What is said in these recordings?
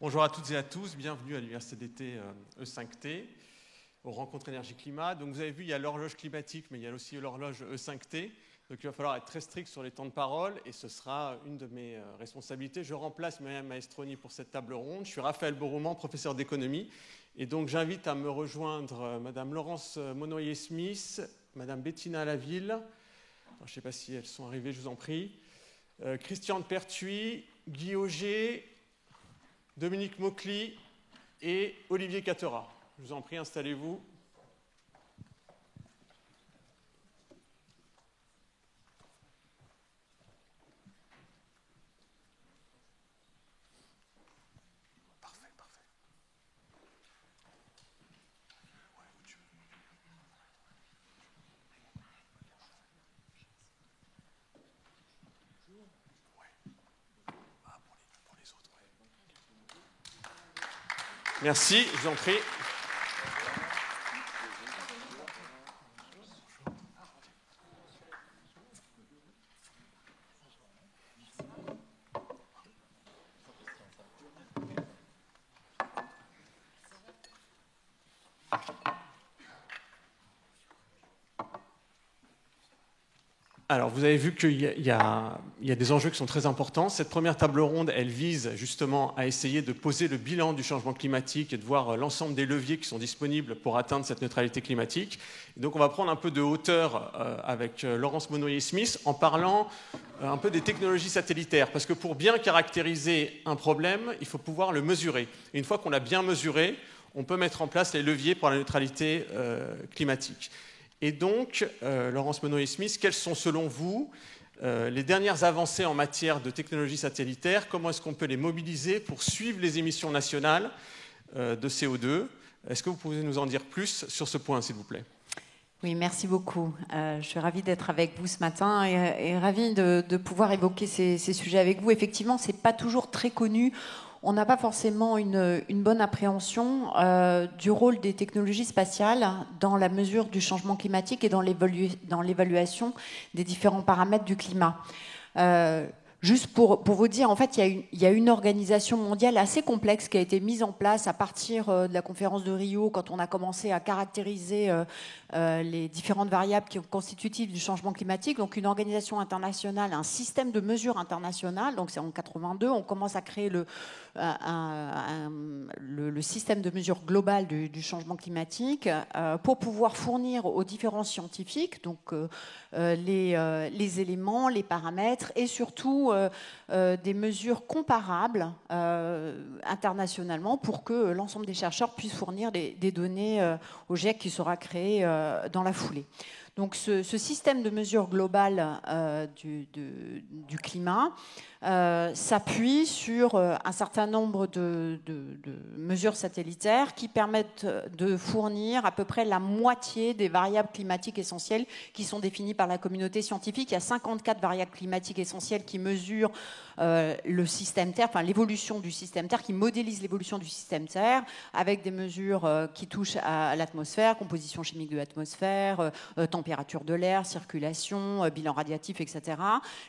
Bonjour à toutes et à tous, bienvenue à l'Université d'été E5T, aux rencontres énergie-climat. Donc vous avez vu, il y a l'horloge climatique, mais il y a aussi l'horloge E5T. Donc il va falloir être très strict sur les temps de parole et ce sera une de mes responsabilités. Je remplace Mme Maestroni pour cette table ronde. Je suis Raphaël Boroman, professeur d'économie. Et donc j'invite à me rejoindre Mme Laurence Monnoyer-Smith, Mme Bettina Laville. Alors, je ne sais pas si elles sont arrivées, je vous en prie. Christiane Pertuis, Guy Auger, Dominique Maucly et Olivier Catera. Je vous en prie, installez-vous. Merci, je vous en prie. Alors, vous avez vu qu'il y a des enjeux qui sont très importants. Cette première table ronde, elle vise justement à essayer de poser le bilan du changement climatique et de voir l'ensemble des leviers qui sont disponibles pour atteindre cette neutralité climatique. Et donc, on va prendre un peu de hauteur avec Laurence Monnoyer-Smith en parlant un peu des technologies satellitaires. Parce que pour bien caractériser un problème, il faut pouvoir le mesurer. Et une fois qu'on l'a bien mesuré, on peut mettre en place les leviers pour la neutralité climatique. Et donc, Laurence Monnoyer-Smith, quelles sont selon vous les dernières avancées en matière de technologies satellitaires? Comment est-ce qu'on peut les mobiliser pour suivre les émissions nationales de CO2? Est-ce que vous pouvez nous en dire plus sur ce point, s'il vous plaît? Oui, merci beaucoup. Je suis ravie d'être avec vous ce matin et ravie de pouvoir évoquer ces sujets avec vous. Effectivement, ce n'est pas toujours très connu. On n'a pas forcément une bonne appréhension du rôle des technologies spatiales dans la mesure du changement climatique et dans l'évaluation des différents paramètres du climat. Juste pour vous dire, en fait, il y a une organisation mondiale assez complexe qui a été mise en place à partir de la conférence de Rio, quand on a commencé à caractériser les différentes variables qui sont constitutives du changement climatique. Donc, une organisation internationale, un système de mesure international. Donc, c'est en 82, on commence à créer le système de mesure global du changement climatique pour pouvoir fournir aux différents scientifiques donc les éléments, les paramètres et surtout des mesures comparables internationalement pour que l'ensemble des chercheurs puissent fournir des données au GIEC qui sera créé dans la foulée. Donc ce système de mesure globale du climat s'appuie sur un certain nombre de mesures satellitaires qui permettent de fournir à peu près la moitié des variables climatiques essentielles qui sont définies par la communauté scientifique. Il y a 54 variables climatiques essentielles qui mesurent le système Terre, enfin l'évolution du système Terre, qui modélisent l'évolution du système Terre avec des mesures qui touchent à l'atmosphère, composition chimique de l'atmosphère, température de l'air, circulation, bilan radiatif, etc.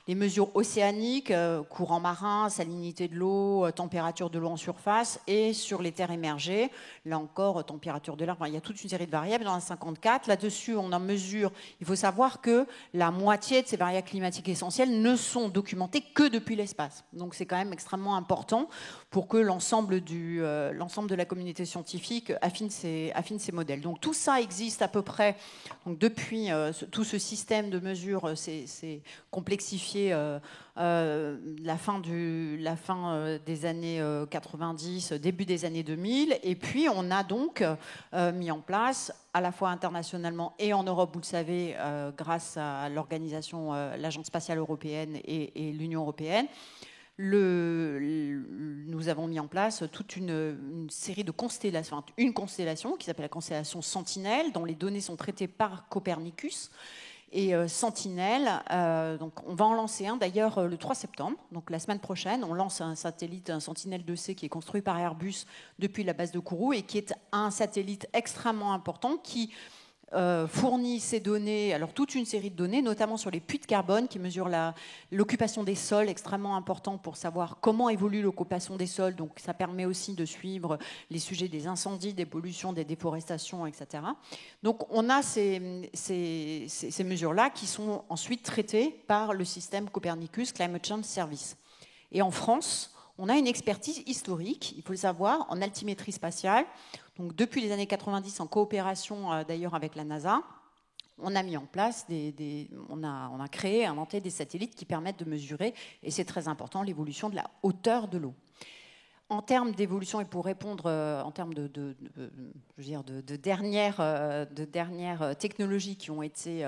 Les mesures océaniques, courant marin, salinité de l'eau, température de l'eau en surface et sur les terres émergées, là encore, température de l'air, enfin, il y a toute une série de variables dans la 54. Là-dessus, on en mesure, il faut savoir que la moitié de ces variables climatiques essentielles ne sont documentées que depuis l'espace. Donc c'est quand même extrêmement important pour que l'ensemble de la communauté scientifique affine ses modèles. Donc tout ça existe à peu près, donc depuis tout ce système de mesure s'est complexifié la fin des années 90, début des années 2000, et puis on a donc mis en place à la fois internationalement et en Europe, vous le savez, grâce à l'organisation, l'Agence spatiale européenne et l'Union européenne, nous avons mis en place toute une série de constellations, une constellation qui s'appelle la constellation Sentinelle, dont les données sont traitées par Copernicus. Et Sentinelle, donc on va en lancer un d'ailleurs le 3 septembre, donc la semaine prochaine. On lance un satellite, un Sentinelle 2C qui est construit par Airbus depuis la base de Kourou et qui est un satellite extrêmement important qui fournit ces données, alors toute une série de données, notamment sur les puits de carbone qui mesurent l'occupation des sols, extrêmement important pour savoir comment évolue l'occupation des sols. Donc ça permet aussi de suivre les sujets des incendies, des pollutions, des déforestations, etc. Donc on a ces mesures-là qui sont ensuite traitées par le système Copernicus Climate Change Service. Et en France, on a une expertise historique, il faut le savoir, en altimétrie spatiale. Donc, depuis les années 90, en coopération d'ailleurs avec la NASA, on a mis en place, on a créé, inventé des satellites qui permettent de mesurer, et c'est très important, l'évolution de la hauteur de l'eau. En termes d'évolution, et pour répondre en termes de dernières technologies qui ont été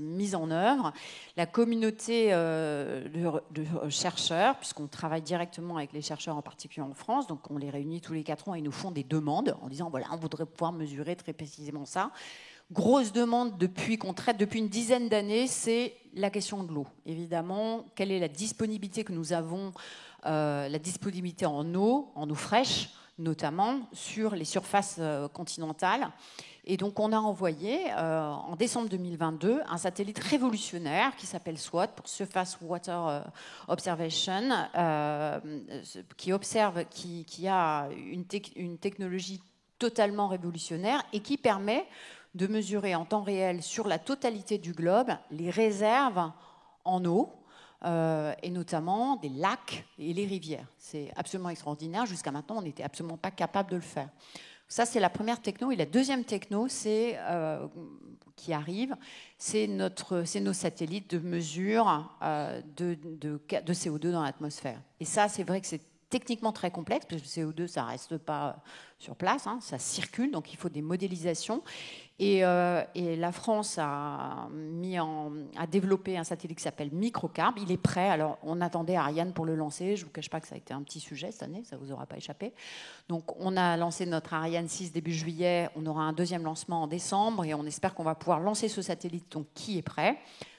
mises en œuvre, la communauté de chercheurs, puisqu'on travaille directement avec les chercheurs en particulier en France, donc on les réunit tous les 4 ans et ils nous font des demandes en disant voilà, on voudrait pouvoir mesurer très précisément ça. Grosse demande qu'on traite depuis une dizaine d'années, c'est la question de l'eau. Évidemment, quelle est la disponibilité que nous avons, la disponibilité en eau fraîche, notamment sur les surfaces continentales. Et donc, on a envoyé, en décembre 2022, un satellite révolutionnaire qui s'appelle SWOT, pour Surface Water Observation, qui a une technologie totalement révolutionnaire et qui permet de mesurer en temps réel sur la totalité du globe les réserves en eau, et notamment des lacs et les rivières. C'est absolument extraordinaire. Jusqu'à maintenant, on n'était absolument pas capable de le faire. Ça, c'est la première techno. Et la deuxième techno, qui arrive, c'est nos satellites de mesure de CO2 dans l'atmosphère. Et ça, c'est vrai que c'est techniquement très complexe, parce que le CO2, ça ne reste pas sur place, hein, ça circule, donc il faut des modélisations. Et la France a développé un satellite qui s'appelle Microcarb. Il est prêt. Alors, on attendait Ariane pour le lancer. Je ne vous cache pas que ça a été un petit sujet cette année. Ça ne vous aura pas échappé. Donc, on a lancé notre Ariane 6 début juillet. On aura un deuxième lancement en décembre. Et on espère qu'on va pouvoir lancer ce satellite donc, qui est prêt.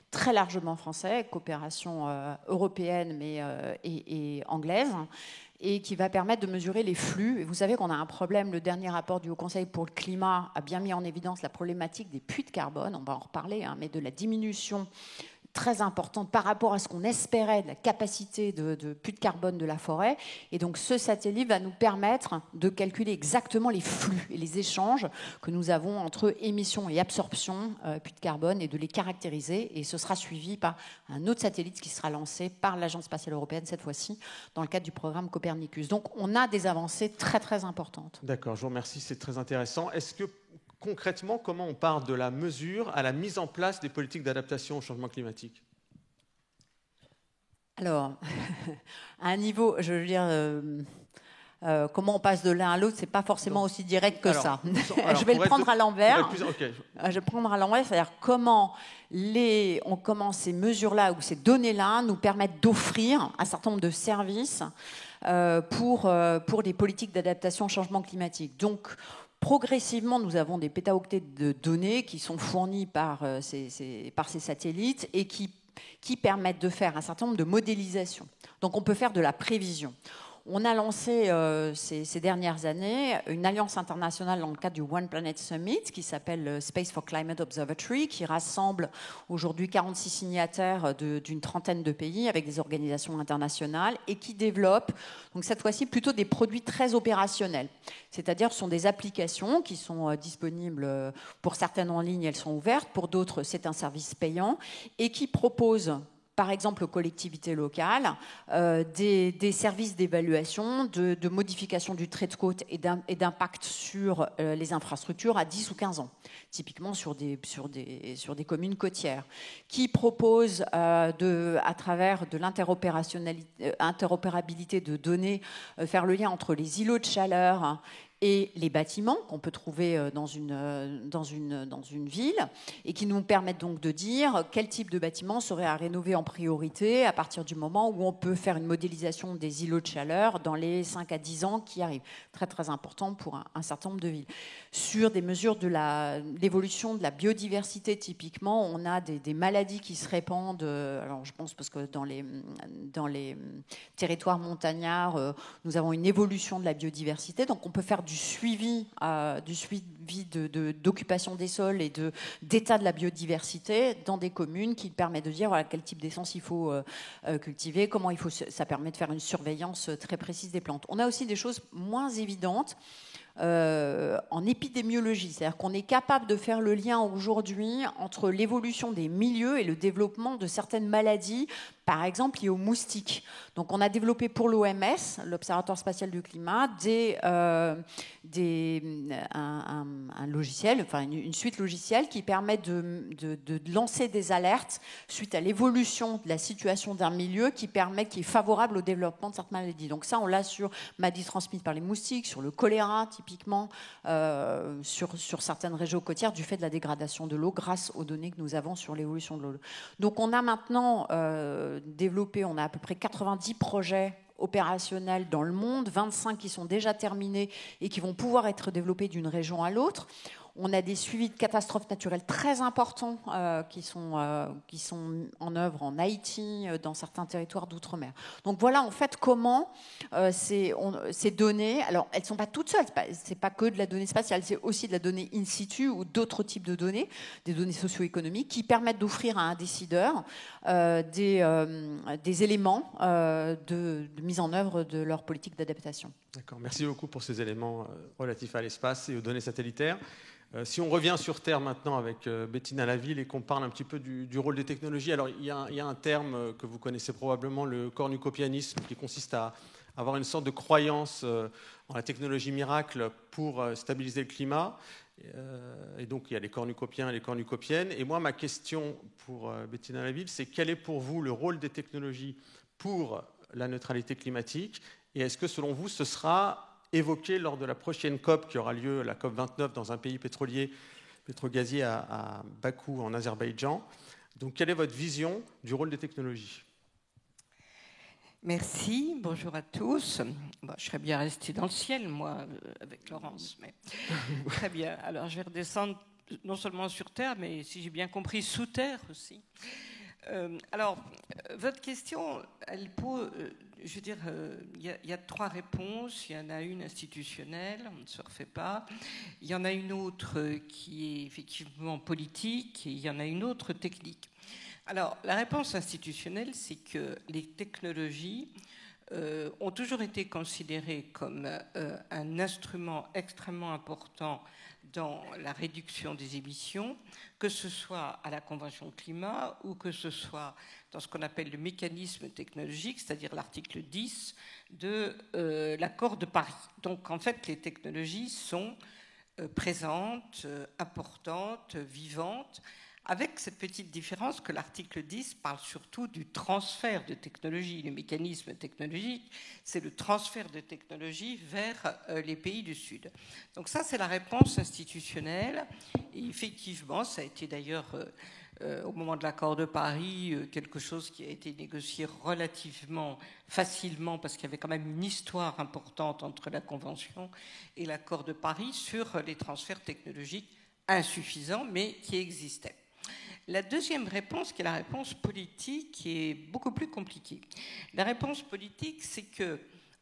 Très largement français, coopération européenne et anglaise, et qui va permettre de mesurer les flux. Et vous savez qu'on a un problème, le dernier rapport du Haut Conseil pour le climat a bien mis en évidence la problématique des puits de carbone, on va en reparler, hein, mais de la diminution très importante par rapport à ce qu'on espérait de la capacité de puits de carbone de la forêt. Et donc ce satellite va nous permettre de calculer exactement les flux et les échanges que nous avons entre émissions et absorption puits de carbone et de les caractériser. Et ce sera suivi par un autre satellite qui sera lancé par l'Agence spatiale européenne cette fois-ci dans le cadre du programme Copernicus. Donc on a des avancées très très importantes. D'accord, je vous remercie, c'est très intéressant. Est-ce que concrètement, comment on part de la mesure à la mise en place des politiques d'adaptation au changement climatique ? Alors, à un niveau, je veux dire, comment on passe de l'un à l'autre, c'est pas forcément aussi direct que ça. Je vais le prendre à l'envers. Okay. Je vais prendre à l'envers, c'est-à-dire comment ces mesures-là ou ces données-là nous permettent d'offrir un certain nombre de services pour des politiques d'adaptation au changement climatique. Donc, progressivement, nous avons des pétaoctets de données qui sont fournis par ces satellites et qui permettent de faire un certain nombre de modélisations. Donc on peut faire de la prévision. On a lancé ces dernières années une alliance internationale dans le cadre du One Planet Summit qui s'appelle Space for Climate Observatory, qui rassemble aujourd'hui 46 signataires d'une trentaine de pays avec des organisations internationales et qui développe, donc cette fois-ci, plutôt des produits très opérationnels. C'est-à-dire ce sont des applications qui sont disponibles, pour certaines en ligne, elles sont ouvertes, pour d'autres, c'est un service payant, et qui proposent par exemple aux collectivités locales, des services d'évaluation, de modification du trait de côte et d'impact sur les infrastructures à 10 ou 15 ans, typiquement sur des communes côtières, qui proposent, à travers de l'interopérabilité de données, faire le lien entre les îlots de chaleur et les bâtiments qu'on peut trouver dans une ville et qui nous permettent donc de dire quel type de bâtiment serait à rénover en priorité à partir du moment où on peut faire une modélisation des îlots de chaleur dans les 5 à 10 ans qui arrivent. Très très important pour un certain nombre de villes. Sur des mesures de l'évolution de la biodiversité, typiquement, on a des maladies qui se répandent. Alors je pense parce que dans les territoires montagnards, nous avons une évolution de la biodiversité, donc on peut faire du suivi d'occupation des sols et d'état de la biodiversité dans des communes, qui permet de dire voilà, quel type d'essence il faut cultiver, comment il faut. Ça permet de faire une surveillance très précise des plantes. On a aussi des choses moins évidentes. En épidémiologie, c'est-à-dire qu'on est capable de faire le lien aujourd'hui entre l'évolution des milieux et le développement de certaines maladies, par exemple liées aux moustiques. Donc on a développé pour l'OMS, l'Observatoire spatial du climat, un logiciel, enfin une suite logicielle qui permet de lancer des alertes suite à l'évolution de la situation d'un milieu qui est favorable au développement de certaines maladies. Donc ça, on l'a sur maladies transmises par les moustiques, sur le choléra typiquement, sur certaines régions côtières du fait de la dégradation de l'eau grâce aux données que nous avons sur l'évolution de l'eau. Donc on a maintenant développé, on a à peu près 90 projets opérationnels dans le monde, 25 qui sont déjà terminés et qui vont pouvoir être développés d'une région à l'autre. On a des suivis de catastrophes naturelles très importants qui sont en œuvre en Haïti, dans certains territoires d'outre-mer. Donc voilà en fait comment ces données, alors elles ne sont pas toutes seules, c'est pas que de la donnée spatiale, c'est aussi de la donnée in situ ou d'autres types de données, des données socio-économiques qui permettent d'offrir à un décideur des éléments de mise en œuvre de leur politique d'adaptation. D'accord, merci beaucoup pour ces éléments relatifs à l'espace et aux données satellitaires. Si on revient sur Terre maintenant avec Bettina Laville et qu'on parle un petit peu du rôle des technologies, alors il y a un terme que vous connaissez probablement, le cornucopianisme, qui consiste à avoir une sorte de croyance en la technologie miracle pour stabiliser le climat. Et donc il y a les cornucopiens et les cornucopiennes. Et moi, ma question pour Bettina Laville, c'est quel est pour vous le rôle des technologies pour la neutralité climatique? Et est-ce que selon vous, ce sera évoqué lors de la prochaine COP qui aura lieu, la COP 29, dans un pays pétrogazier à Bakou, en Azerbaïdjan? Donc, quelle est votre vision du rôle des technologies? Merci, bonjour à tous. Bon, je serais bien restée dans le ciel, moi, avec Laurence, mais très bien. Alors, je vais redescendre non seulement sur Terre, mais si j'ai bien compris, sous Terre aussi. Alors, votre question, elle pose, je veux dire, il y a trois réponses. Il y en a une institutionnelle, on ne se refait pas. Il y en a une autre qui est effectivement politique, et il y en a une autre technique. Alors, la réponse institutionnelle, c'est que les technologies ont toujours été considérées comme un instrument extrêmement important dans la réduction des émissions, que ce soit à la Convention climat ou que ce soit dans ce qu'on appelle le mécanisme technologique, c'est-à-dire l'article 10 de l'accord de Paris. Donc en fait, les technologies sont présentes, importantes, vivantes, avec cette petite différence que l'article 10 parle surtout du transfert de technologie. Le mécanisme technologique, c'est le transfert de technologie vers les pays du Sud. Donc ça, c'est la réponse institutionnelle. Et effectivement, ça a été d'ailleurs, au moment de l'accord de Paris, quelque chose qui a été négocié relativement facilement, parce qu'il y avait quand même une histoire importante entre la Convention et l'accord de Paris sur les transferts technologiques insuffisants, mais qui existaient. La deuxième réponse, qui est la réponse politique, est beaucoup plus compliquée. La réponse politique, c'est que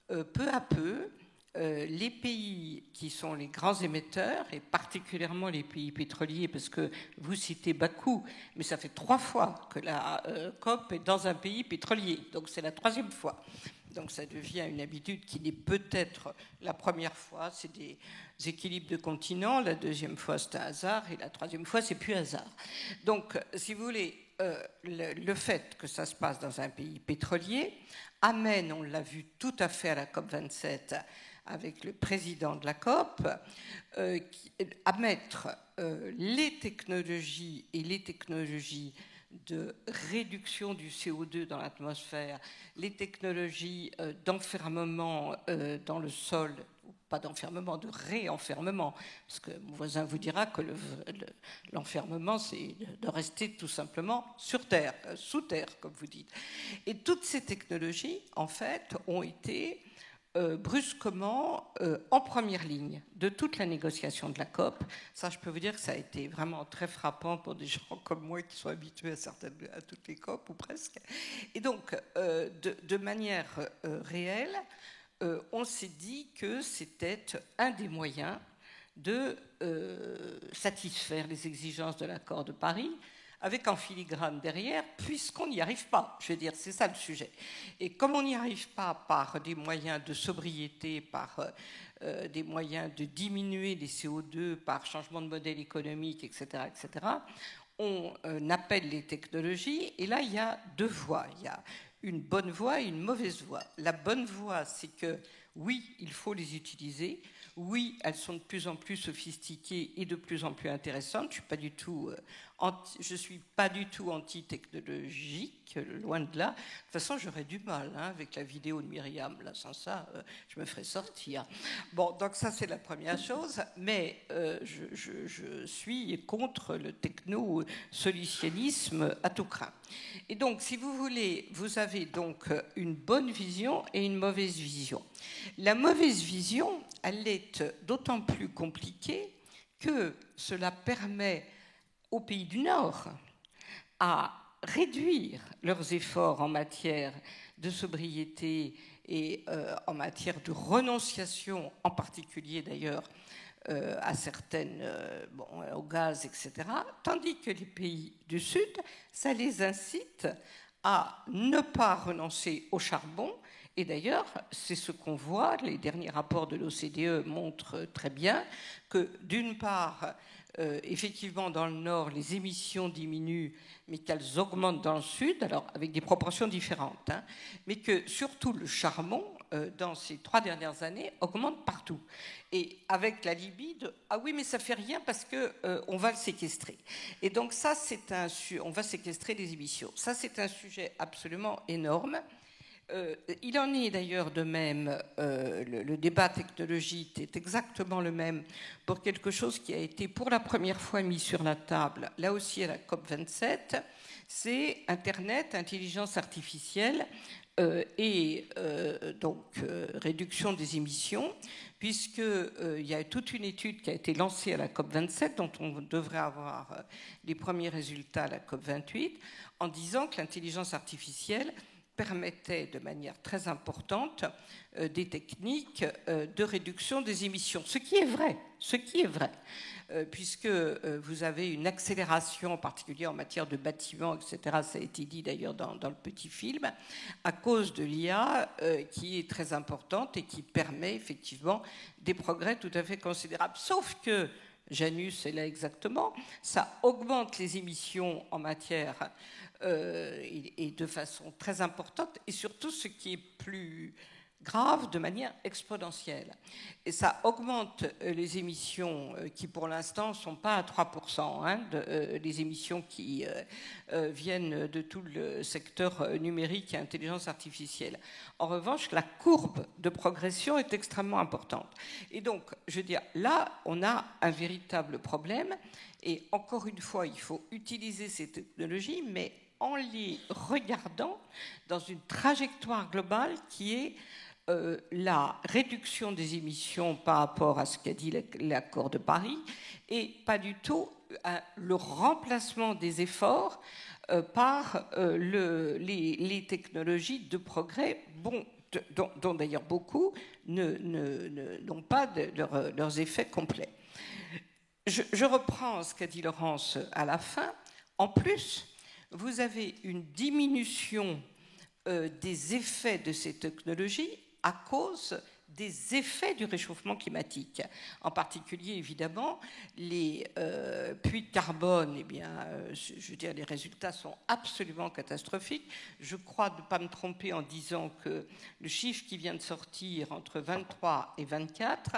peu à peu, les pays qui sont les grands émetteurs, et particulièrement les pays pétroliers, parce que vous citez Bakou, mais ça fait 3 fois que la COP est dans un pays pétrolier, donc c'est la 3e fois. Donc ça devient une habitude qui n'est peut-être la première fois, c'est des équilibres de continents, la 2e fois c'est un hasard, et la 3e fois c'est plus hasard. Donc si vous voulez, le fait que ça se passe dans un pays pétrolier amène, on l'a vu tout à fait à la COP 27 avec le président de la COP, à mettre les technologies de réduction du CO2 dans l'atmosphère, les technologies d'enfermement dans le sol, pas d'enfermement, de réenfermement, parce que mon voisin vous dira que l'enfermement, c'est de rester tout simplement sur Terre, sous Terre, comme vous dites. Et toutes ces technologies, en fait, ont été brusquement en première ligne de toute la négociation de la COP. Ça, je peux vous dire que ça a été vraiment très frappant pour des gens comme moi qui sont habitués à toutes les COP ou presque. Et donc, de manière réelle, on s'est dit que c'était un des moyens de satisfaire les exigences de l'accord de Paris, avec en filigrane derrière, puisqu'on n'y arrive pas. Je veux dire, c'est ça le sujet. Et comme on n'y arrive pas par des moyens de sobriété, par des moyens de diminuer les CO2, par changement de modèle économique, etc., on appelle les technologies, et là, il y a deux voies. Il y a une bonne voie et une mauvaise voie. La bonne voie, c'est que, oui, il faut les utiliser. Oui, elles sont de plus en plus sophistiquées et de plus en plus intéressantes. Je suis pas du tout anti-technologique, loin de là. De toute façon, j'aurais du mal avec la vidéo de Myriam. Là, sans ça, je me ferais sortir. Bon, donc ça, c'est la première chose. Mais je suis contre le techno-solutionnisme à tout craint. Et donc, si vous voulez, vous avez donc une bonne vision et une mauvaise vision. La mauvaise vision, elle est d'autant plus compliquée que cela permet aux pays du Nord à réduire leurs efforts en matière de sobriété et en matière de renonciation, en particulier d'ailleurs à certaines, au gaz, etc., tandis que les pays du Sud, ça les incite à ne pas renoncer au charbon. Et d'ailleurs, c'est ce qu'on voit, les derniers rapports de l'OCDE montrent très bien que d'une part, effectivement, dans le Nord, les émissions diminuent, mais qu'elles augmentent dans le Sud, alors avec des proportions différentes, mais que surtout le charbon, dans ces 3 dernières années, augmente partout. Et avec la Libye, ah oui, mais ça fait rien parce qu'on va le séquestrer. Et donc ça, on va séquestrer les émissions. Ça, c'est un sujet absolument énorme. Il en est d'ailleurs de même, le débat technologique est exactement le même pour quelque chose qui a été pour la première fois mis sur la table, là aussi à la COP27, c'est Internet, intelligence artificielle et réduction des émissions, puisqu'il y a toute une étude qui a été lancée à la COP27, dont on devrait avoir les premiers résultats à la COP28, en disant que l'intelligence artificielle permettait de manière très importante des techniques de réduction des émissions. Ce qui est vrai, puisque vous avez une accélération, en particulier en matière de bâtiments, etc., ça a été dit d'ailleurs dans le petit film, à cause de l'IA qui est très importante et qui permet effectivement des progrès tout à fait considérables. Sauf que, Janus est là exactement, ça augmente les émissions en matière et de façon très importante, et surtout ce qui est plus grave, de manière exponentielle. Et ça augmente les émissions qui, pour l'instant, ne sont pas à 3%, les émissions qui viennent de tout le secteur numérique et intelligence artificielle. En revanche, la courbe de progression est extrêmement importante. Et donc, je veux dire, là, on a un véritable problème. Et encore une fois, il faut utiliser ces technologies, mais en les regardant dans une trajectoire globale qui est la réduction des émissions par rapport à ce qu'a dit l'accord de Paris et pas du tout le remplacement des efforts par les technologies de progrès, dont d'ailleurs beaucoup n'ont pas leurs effets complets. Je reprends ce qu'a dit Laurence à la fin. En plus, vous avez une diminution des effets de ces technologies à cause des effets du réchauffement climatique. En particulier, évidemment, les puits de carbone, eh bien, je veux dire, les résultats sont absolument catastrophiques. Je crois ne pas me tromper en disant que le chiffre qui vient de sortir entre 23 et 24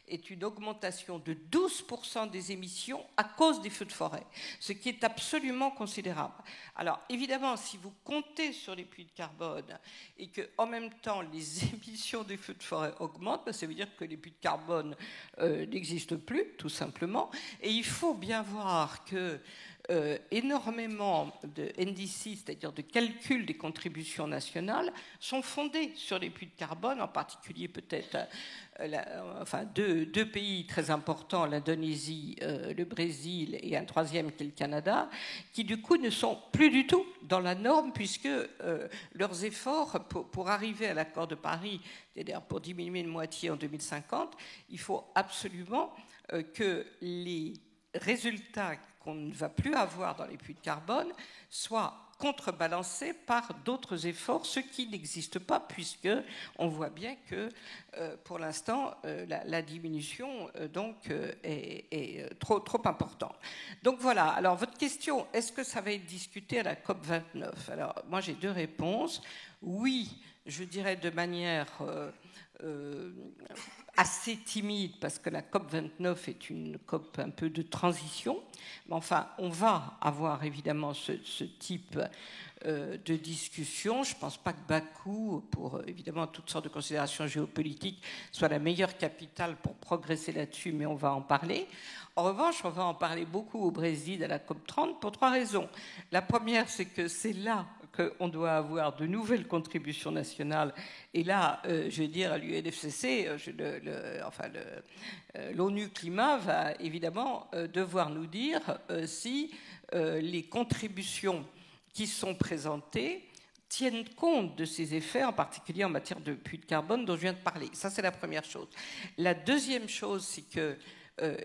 est une augmentation de 12% des émissions à cause des feux de forêt, ce qui est absolument considérable. Alors, évidemment, si vous comptez sur les puits de carbone et qu'en même temps, les émissions des feux de forêt augmentent, ça veut dire que les puits de carbone n'existent plus, tout simplement. Et il faut bien voir que énormément de NDC, c'est-à-dire de calcul des contributions nationales, sont fondés sur les puits de carbone, en particulier peut-être deux pays très importants, l'Indonésie, le Brésil et un troisième qui est le Canada, qui du coup ne sont plus du tout dans la norme puisque leurs efforts pour arriver à l'accord de Paris, c'est-à-dire pour diminuer de moitié en 2050, il faut absolument que les résultats qu'on ne va plus avoir dans les puits de carbone soient contrebalancés par d'autres efforts, ce qui n'existe pas, puisque on voit bien que pour l'instant la diminution est trop importante. Donc voilà. Alors votre question, est-ce que ça va être discuté à la COP 29 ? Alors moi j'ai deux réponses. Oui, je dirais de manière assez timide, parce que la COP 29 est une COP un peu de transition. Mais enfin, on va avoir évidemment ce type de discussion. Je ne pense pas que Bakou, pour évidemment toutes sortes de considérations géopolitiques, soit la meilleure capitale pour progresser là-dessus, mais on va en parler. En revanche, on va en parler beaucoup au Brésil à la COP 30 pour trois raisons. La première, c'est que c'est là qu'on doit avoir de nouvelles contributions nationales. Et là, je veux dire, à l'UNFCCC, l'ONU Climat va évidemment devoir nous dire si les contributions qui sont présentées tiennent compte de ces effets, en particulier en matière de puits de carbone dont je viens de parler. Ça, c'est la première chose. La deuxième chose, c'est que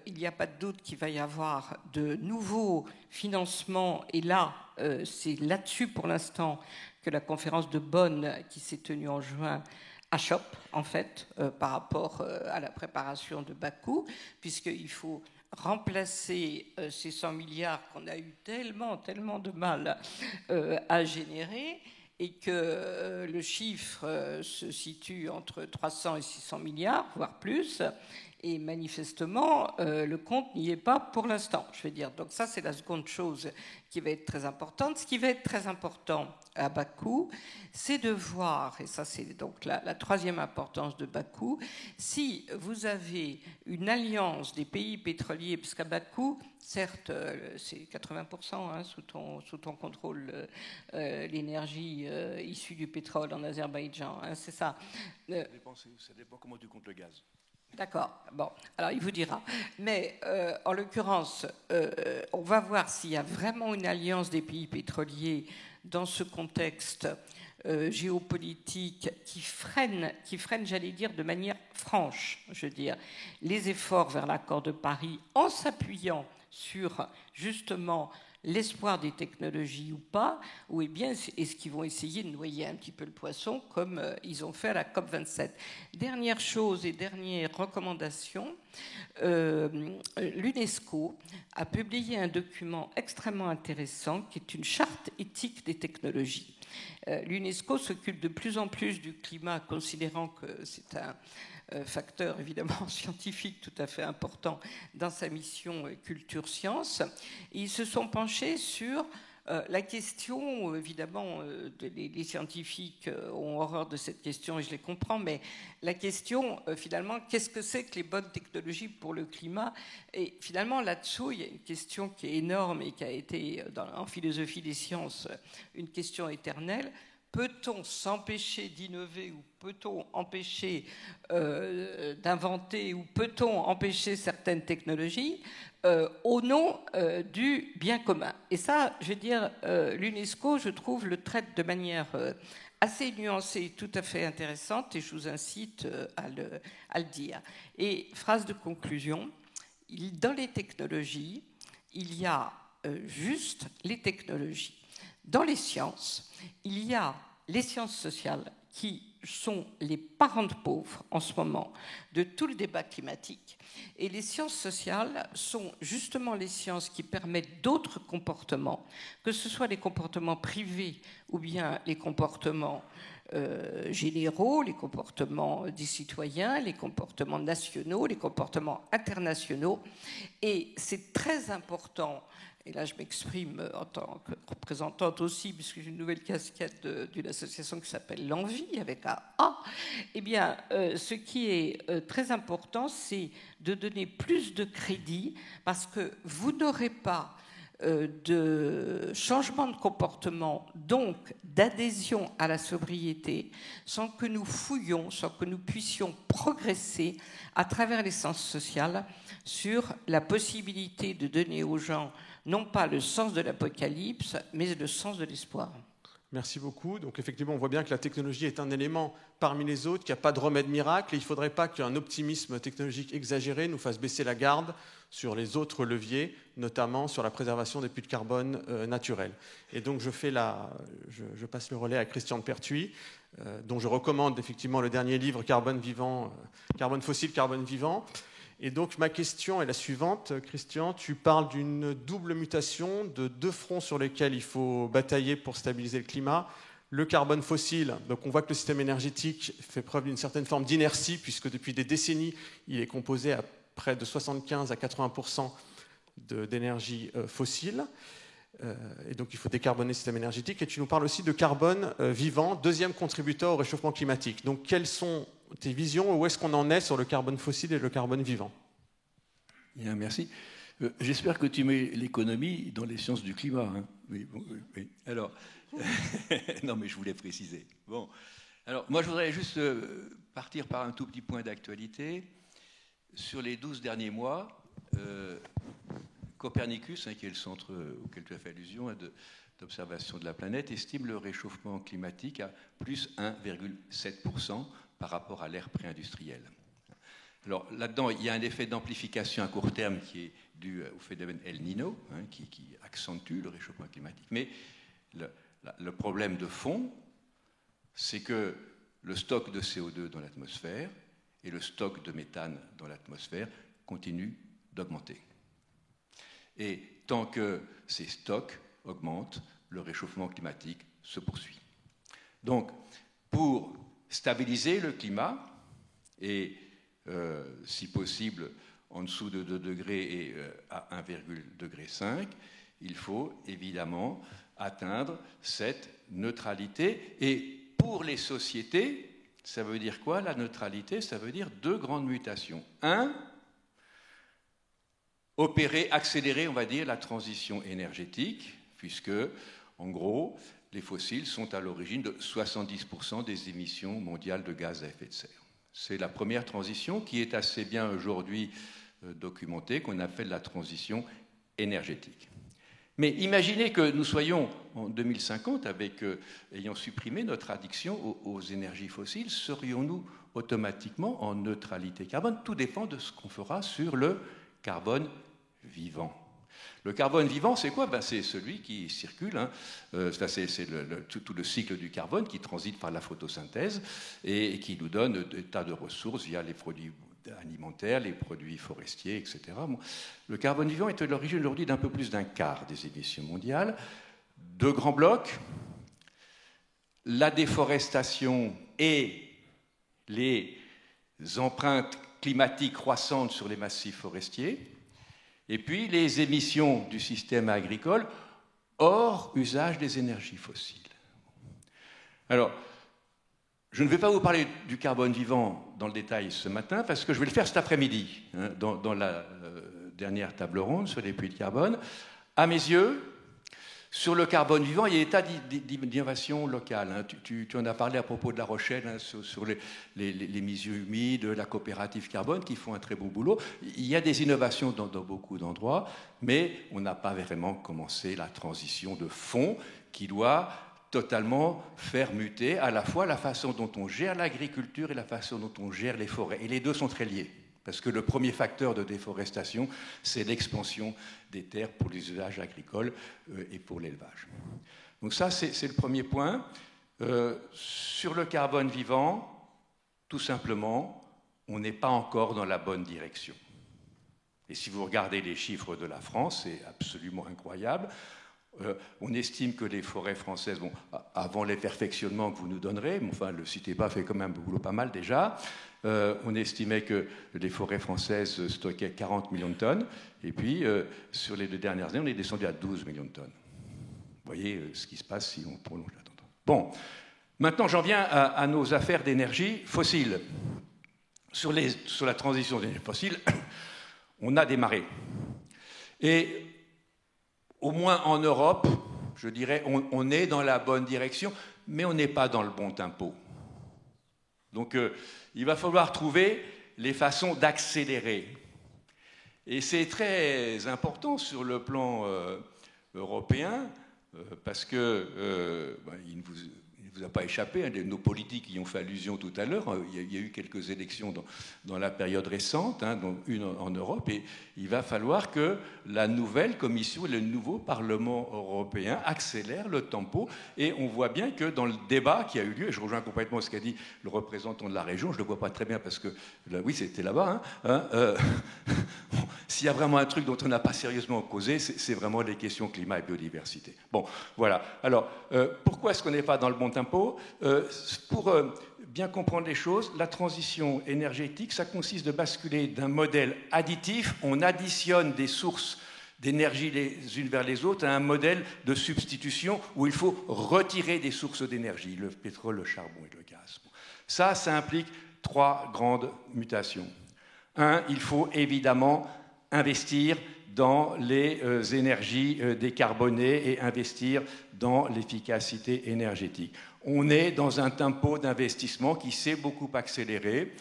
il n'y a pas de doute qu'il va y avoir de nouveaux financements. Et là, c'est là-dessus pour l'instant que la conférence de Bonn, qui s'est tenue en juin, achoppe, en fait, par rapport à la préparation de Bakou, puisqu'il faut remplacer ces 100 milliards qu'on a eu tellement de mal à générer, et que le chiffre se situe entre 300 et 600 milliards, voire plus. Et manifestement, le compte n'y est pas pour l'instant, je veux dire. Donc ça, c'est la seconde chose qui va être très importante. Ce qui va être très important à Bakou, c'est de voir, et ça c'est donc la troisième importance de Bakou, si vous avez une alliance des pays pétroliers, parce qu'à Bakou, certes, c'est 80% hein, sous ton contrôle, l'énergie issue du pétrole en Azerbaïdjan, hein, c'est ça. Ça dépend comment tu comptes le gaz. D'accord, bon, alors il vous dira. Mais en l'occurrence, on va voir s'il y a vraiment une alliance des pays pétroliers dans ce contexte géopolitique qui freine, j'allais dire, de manière franche, je veux dire, les efforts vers l'accord de Paris en s'appuyant sur, justement, l'espoir des technologies ou pas, ou bien est-ce qu'ils vont essayer de noyer un petit peu le poisson comme ils ont fait à la COP27. Dernière chose et dernière recommandation, l'UNESCO a publié un document extrêmement intéressant qui est une charte éthique des technologies. L'UNESCO s'occupe de plus en plus du climat, considérant que c'est un facteur évidemment scientifique tout à fait important dans sa mission culture-science. Ils se sont penchés sur la question, évidemment, les scientifiques ont horreur de cette question et je les comprends, mais la question, finalement, qu'est-ce que c'est que les bonnes technologies pour le climat ? Et finalement, là-dessous, il y a une question qui est énorme et qui a été, en philosophie des sciences, une question éternelle. Peut-on s'empêcher d'innover ou peut-on empêcher d'inventer ou peut-on empêcher certaines technologies au nom du bien commun ? Et ça, je veux dire, l'UNESCO, je trouve, le traite de manière assez nuancée et tout à fait intéressante et je vous incite à le dire. Et phrase de conclusion, dans les technologies, il y a juste les technologies. Dans les sciences, il y a les sciences sociales qui sont les parentes pauvres en ce moment de tout le débat climatique. Et les sciences sociales sont justement les sciences qui permettent d'autres comportements, que ce soit les comportements privés ou bien les comportements généraux, les comportements des citoyens, les comportements nationaux, les comportements internationaux. Et c'est très important. Et là, je m'exprime en tant que représentante aussi, puisque j'ai une nouvelle casquette d'une association qui s'appelle l'Envie, avec un A. Eh bien, ce qui est très important, c'est de donner plus de crédit, parce que vous n'aurez pas de changement de comportement, donc d'adhésion à la sobriété, sans que nous fouillions, sans que nous puissions progresser à travers les sciences sociales sur la possibilité de donner aux gens non pas le sens de l'apocalypse, mais le sens de l'espoir. Merci beaucoup. Donc effectivement, on voit bien que la technologie est un élément parmi les autres, qu'il n'y a pas de remède miracle, et il ne faudrait pas qu'un optimisme technologique exagéré nous fasse baisser la garde sur les autres leviers, notamment sur la préservation des puits de carbone naturels. Et donc je passe le relais à Christian de Pertuis, dont je recommande effectivement le dernier livre Carbone vivant, Carbone fossile, carbone vivant. Et donc ma question est la suivante, Christian, tu parles d'une double mutation, de deux fronts sur lesquels il faut batailler pour stabiliser le climat. Le carbone fossile, donc on voit que le système énergétique fait preuve d'une certaine forme d'inertie, puisque depuis des décennies, il est composé à près de 75 à 80% d'énergie fossile. Et donc il faut décarboner le système énergétique. Et tu nous parles aussi de carbone vivant, deuxième contributeur au réchauffement climatique. Donc quelles sont tes visions, où est-ce qu'on en est sur le carbone fossile et le carbone vivant? Bien, merci. J'espère que tu mets l'économie dans les sciences du climat. Hein. Oui, bon, oui. Alors, non, mais je voulais préciser. Bon, alors moi je voudrais juste partir par un tout petit point d'actualité. Sur les 12 derniers mois, Copernicus, qui est le centre auquel tu as fait allusion d'observation de la planète, estime le réchauffement climatique à plus 1,7% par rapport à l'ère pré-industrielle. Alors là-dedans, il y a un effet d'amplification à court terme qui est dû au phénomène El Niño, qui accentue le réchauffement climatique. Mais le problème de fond, c'est que le stock de CO2 dans l'atmosphère et le stock de méthane dans l'atmosphère continuent d'augmenter. Et tant que ces stocks augmentent, le réchauffement climatique se poursuit. Donc, pour stabiliser le climat, et si possible en dessous de 2 degrés et à 1,5 degré, il faut évidemment atteindre cette neutralité. Et pour les sociétés, ça veut dire quoi, la neutralité? Ça veut dire deux grandes mutations. Accélérer, on va dire, la transition énergétique, puisque, en gros, les fossiles sont à l'origine de 70% des émissions mondiales de gaz à effet de serre. C'est la première transition qui est assez bien aujourd'hui documentée, qu'on appelle la transition énergétique. Mais imaginez que nous soyons en 2050, ayant supprimé notre addiction aux énergies fossiles, serions-nous automatiquement en neutralité carbone? Tout dépend de ce qu'on fera sur le carbone vivant. Le carbone vivant, c'est quoi? C'est celui qui circule, c'est tout le cycle du carbone qui transite par la photosynthèse et qui nous donne des tas de ressources via les produits alimentaires, les produits forestiers, etc. Bon, le carbone vivant est à l'origine aujourd'hui d'un peu plus d'un quart des émissions mondiales. Deux grands blocs, la déforestation et les empreintes climatiques croissantes sur les massifs forestiers, et puis les émissions du système agricole hors usage des énergies fossiles. Alors, je ne vais pas vous parler du carbone vivant dans le détail ce matin, parce que je vais le faire cet après-midi, dans la dernière table ronde sur les puits de carbone. À mes yeux, sur le carbone vivant, il y a des tas d'innovations locales. Tu en as parlé à propos de La Rochelle, sur les milieux humides, la coopérative carbone, qui font un très beau boulot. Il y a des innovations dans beaucoup d'endroits, mais on n'a pas vraiment commencé la transition de fond qui doit totalement faire muter à la fois la façon dont on gère l'agriculture et la façon dont on gère les forêts. Et les deux sont très liés. Parce que le premier facteur de déforestation, c'est l'expansion des terres pour les usages agricoles et pour l'élevage. Donc ça, c'est le premier point. Sur le carbone vivant, tout simplement, on n'est pas encore dans la bonne direction. Et si vous regardez les chiffres de la France, c'est absolument incroyable. On estime que les forêts françaises, avant les perfectionnements que vous nous donnerez, mais enfin le CITEBA fait quand même un boulot pas mal déjà, on estimait que les forêts françaises stockaient 40 millions de tonnes, et puis sur les 2 dernières années, on est descendu à 12 millions de tonnes. Vous voyez ce qui se passe si on prolonge la tendance. Bon, maintenant j'en viens à nos affaires d'énergie fossile. Sur la transition d'énergie fossile, on a démarré. Et au moins en Europe, je dirais, on est dans la bonne direction, mais on n'est pas dans le bon tempo. Donc, il va falloir trouver les façons d'accélérer. Et c'est très important sur le plan européen, parce que il ne vous a pas échappé, hein, nos politiques y ont fait allusion tout à l'heure, il y a eu quelques élections dans la période récente, hein, dont une en Europe, et il va falloir que la nouvelle Commission et le nouveau Parlement européen accélèrent le tempo, et on voit bien que dans le débat qui a eu lieu, et je rejoins complètement ce qu'a dit le représentant de la région, je ne le vois pas très bien parce que, là, oui, c'était là-bas, s'il y a vraiment un truc dont on n'a pas sérieusement causé, c'est vraiment les questions climat et biodiversité. Bon, voilà. Alors, pourquoi est-ce qu'on n'est pas dans le bon tempo ? Pour bien comprendre les choses, la transition énergétique, ça consiste de basculer d'un modèle additif, on additionne des sources d'énergie les unes vers les autres, à un modèle de substitution où il faut retirer des sources d'énergie, le pétrole, le charbon et le gaz. Ça implique 3 grandes mutations. 1, il faut évidemment investir dans les énergies décarbonées et investir dans l'efficacité énergétique. On est dans un tempo d'investissement qui s'est beaucoup accéléré.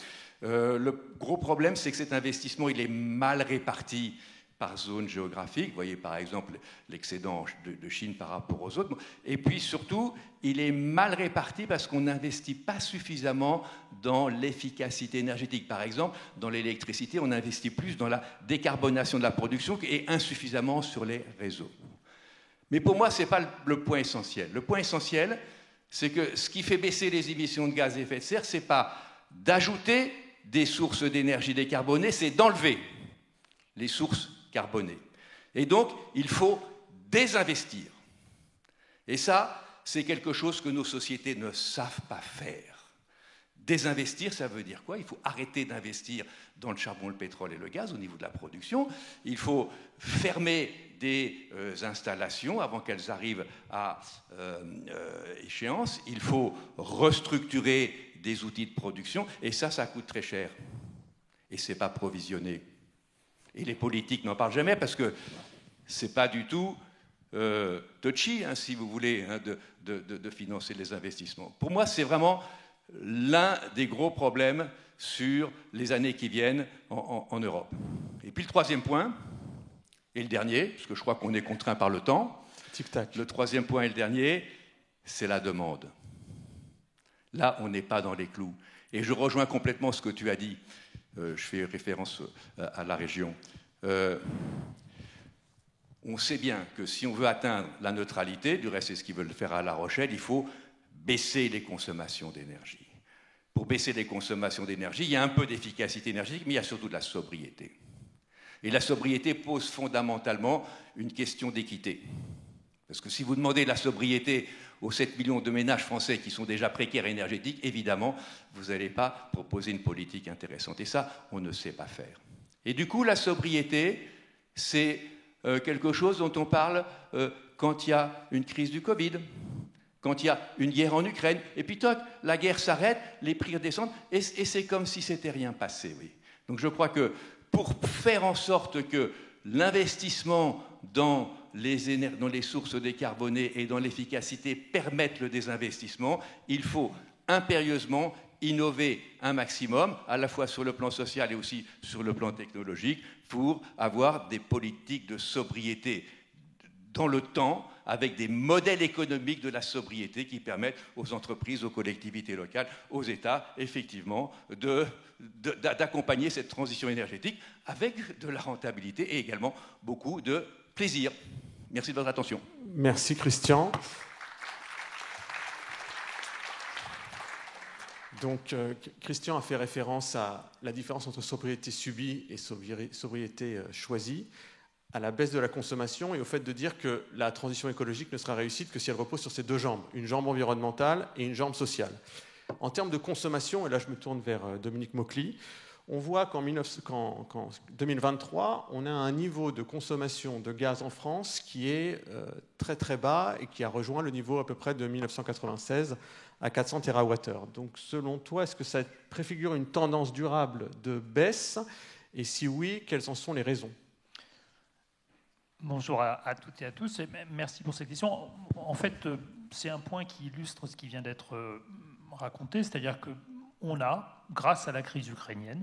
Le gros problème, c'est que cet investissement, il est mal réparti par zone géographique. Vous voyez par exemple l'excédent de Chine par rapport aux autres. Et puis surtout, il est mal réparti parce qu'on n'investit pas suffisamment dans l'efficacité énergétique. Par exemple, dans l'électricité, on investit plus dans la décarbonation de la production et insuffisamment sur les réseaux. Mais pour moi, ce n'est pas le point essentiel. Le point essentiel, c'est que ce qui fait baisser les émissions de gaz à effet de serre, ce n'est pas d'ajouter des sources d'énergie décarbonées, c'est d'enlever les sources carbonées. Et donc, il faut désinvestir. Et ça, c'est quelque chose que nos sociétés ne savent pas faire. Désinvestir, ça veut dire quoi ? Il faut arrêter d'investir dans le charbon, le pétrole et le gaz au niveau de la production. Il faut fermer des installations avant qu'elles arrivent à échéance. Il faut restructurer des outils de production. Et ça coûte très cher. Et ce n'est pas provisionné. Et les politiques n'en parlent jamais parce que ce n'est pas du tout touchy, hein, si vous voulez, hein, de financer les investissements. Pour moi, c'est vraiment l'un des gros problèmes sur les années qui viennent en Europe. Et puis le troisième point, et le dernier, parce que je crois qu'on est contraint par le temps, tic-tac. Le troisième point et le dernier, c'est la demande. Là, on n'est pas dans les clous. Et je rejoins complètement ce que tu as dit. Je fais référence à la région. On sait bien que si on veut atteindre la neutralité, du reste c'est ce qu'ils veulent faire à La Rochelle, il faut baisser les consommations d'énergie. Pour baisser les consommations d'énergie, il y a un peu d'efficacité énergétique, mais il y a surtout de la sobriété. Et la sobriété pose fondamentalement une question d'équité. Parce que si vous demandez la sobriété aux 7 millions de ménages français qui sont déjà précaires énergétiques, évidemment, vous n'allez pas proposer une politique intéressante. Et ça, on ne sait pas faire. Et du coup, la sobriété, c'est quelque chose dont on parle quand il y a une crise du Covid, quand il y a une guerre en Ukraine, et puis toc, la guerre s'arrête, les prix redescendent, et c'est comme si c'était rien passé. Oui. Donc je crois que pour faire en sorte que l'investissement dans les sources décarbonées et dans l'efficacité permette le désinvestissement, il faut impérieusement innover un maximum, à la fois sur le plan social et aussi sur le plan technologique, pour avoir des politiques de sobriété dans le temps, avec des modèles économiques de la sobriété qui permettent aux entreprises, aux collectivités locales, aux États, effectivement, d'accompagner cette transition énergétique avec de la rentabilité et également beaucoup de plaisir. Merci de votre attention. Merci Christian. Donc, Christian a fait référence à la différence entre sobriété subie et sobriété choisie, à la baisse de la consommation et au fait de dire que la transition écologique ne sera réussie que si elle repose sur ses deux jambes, une jambe environnementale et une jambe sociale. En termes de consommation, et là je me tourne vers Dominique Maucly, on voit qu'en 2023, on a un niveau de consommation de gaz en France qui est très très bas et qui a rejoint le niveau à peu près de 1996 à 400 TWh. Donc selon toi, est-ce que ça préfigure une tendance durable de baisse ? Et si oui, quelles en sont les raisons ? Bonjour à toutes et à tous, et merci pour cette question. En fait, c'est un point qui illustre ce qui vient d'être raconté, c'est-à-dire qu'on a, grâce à la crise ukrainienne,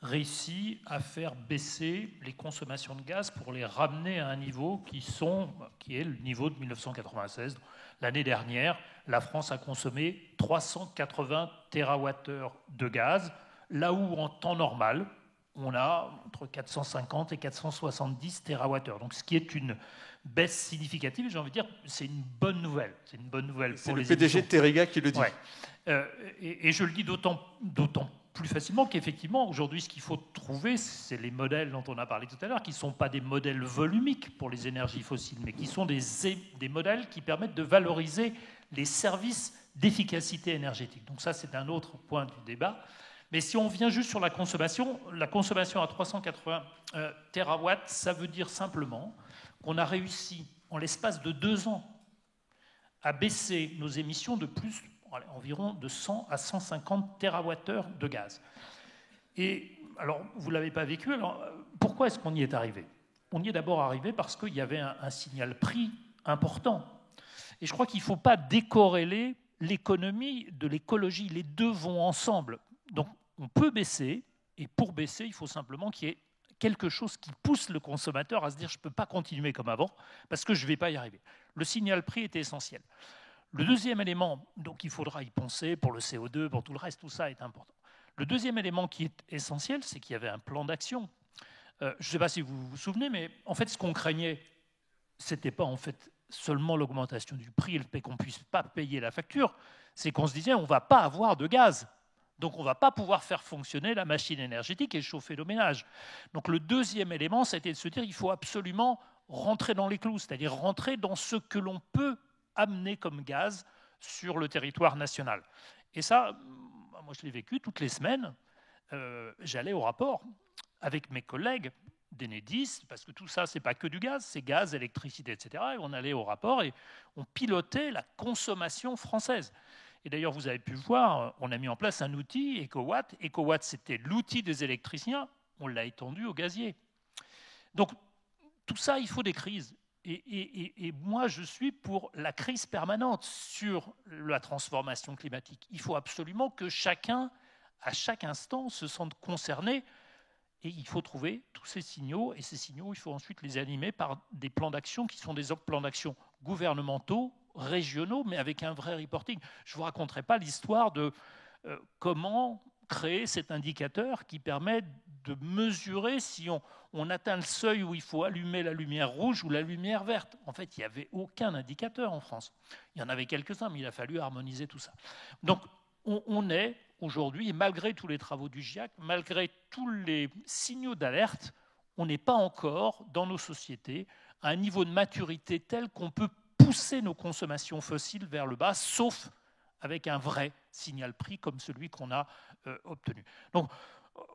réussi à faire baisser les consommations de gaz pour les ramener à un niveau qui est le niveau de 1996. L'année dernière, la France a consommé 380 TWh de gaz, là où en temps normal, on a entre 450 et 470 TWh. Donc, ce qui est une baisse significative, et j'ai envie de dire, c'est une bonne nouvelle. C'est une bonne nouvelle pour les émissions. C'est le PDG de Terega qui le dit. Ouais. Et je le dis d'autant plus facilement qu'effectivement, aujourd'hui, ce qu'il faut trouver, c'est les modèles dont on a parlé tout à l'heure, qui ne sont pas des modèles volumiques pour les énergies fossiles, mais qui sont des modèles qui permettent de valoriser les services d'efficacité énergétique. Donc ça, c'est un autre point du débat. Mais si on vient juste sur la consommation à 380 terawatts, ça veut dire simplement qu'on a réussi, en l'espace de 2 ans, à baisser nos émissions de plus environ de 100 à 150 TWh de gaz. Et alors, vous ne l'avez pas vécu, alors pourquoi est-ce qu'on y est arrivé? On y est d'abord arrivé parce qu'il y avait un signal prix important. Et je crois qu'il ne faut pas décorréler l'économie de l'écologie. Les deux vont ensemble. Donc, on peut baisser, et pour baisser, il faut simplement qu'il y ait quelque chose qui pousse le consommateur à se dire « je ne peux pas continuer comme avant, parce que je ne vais pas y arriver ». Le signal prix était essentiel. Le deuxième élément, donc il faudra y penser pour le CO2, pour tout le reste, tout ça est important. Le deuxième élément qui est essentiel, c'est qu'il y avait un plan d'action. Je ne sais pas si vous vous souvenez, mais en fait, ce qu'on craignait, ce n'était pas en fait seulement l'augmentation du prix et le fait qu'on ne puisse pas payer la facture, c'est qu'on se disait on ne va pas avoir de gaz. Donc on ne va pas pouvoir faire fonctionner la machine énergétique et chauffer nos ménages. Donc le deuxième élément, c'était de se dire qu'il faut absolument rentrer dans les clous, c'est-à-dire rentrer dans ce que l'on peut amener comme gaz sur le territoire national. Et ça, moi je l'ai vécu toutes les semaines. J'allais au rapport avec mes collègues d'Enedis, parce que tout ça, ce n'est pas que du gaz, c'est gaz, électricité, etc. Et on allait au rapport et on pilotait la consommation française. Et d'ailleurs, vous avez pu voir, on a mis en place un outil, EcoWatt. EcoWatt, c'était l'outil des électriciens. On l'a étendu au gazier. Donc, tout ça, il faut des crises. Et moi, je suis pour la crise permanente sur la transformation climatique. Il faut absolument que chacun, à chaque instant, se sente concerné. Et il faut trouver tous ces signaux. Et ces signaux, il faut ensuite les animer par des plans d'action qui sont des plans d'action gouvernementaux, régionaux, mais avec un vrai reporting. Je ne vous raconterai pas l'histoire de comment créer cet indicateur qui permet de mesurer si on atteint le seuil où il faut allumer la lumière rouge ou la lumière verte. En fait, il n'y avait aucun indicateur en France. Il y en avait quelques-uns, mais il a fallu harmoniser tout ça. Donc, on est aujourd'hui, et malgré tous les travaux du GIEC, malgré tous les signaux d'alerte, on n'est pas encore, dans nos sociétés, à un niveau de maturité tel qu'on peut pousser nos consommations fossiles vers le bas, sauf avec un vrai signal prix comme celui qu'on a obtenu. Donc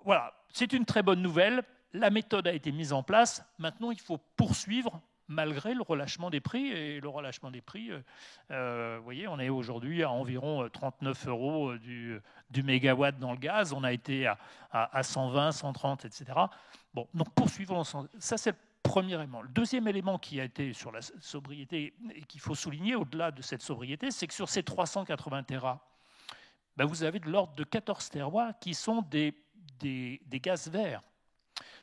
voilà, c'est une très bonne nouvelle. La méthode a été mise en place. Maintenant, il faut poursuivre malgré le relâchement des prix. Et le relâchement des prix, vous voyez, on est aujourd'hui à environ 39 € du mégawatt dans le gaz. On a été à 120, 130, etc. Bon, donc poursuivons. Ça, c'est le premier élément. Le deuxième élément qui a été sur la sobriété et qu'il faut souligner au-delà de cette sobriété, c'est que sur ces 380 téras, ben vous avez de l'ordre de 14 térawatts qui sont des gaz verts.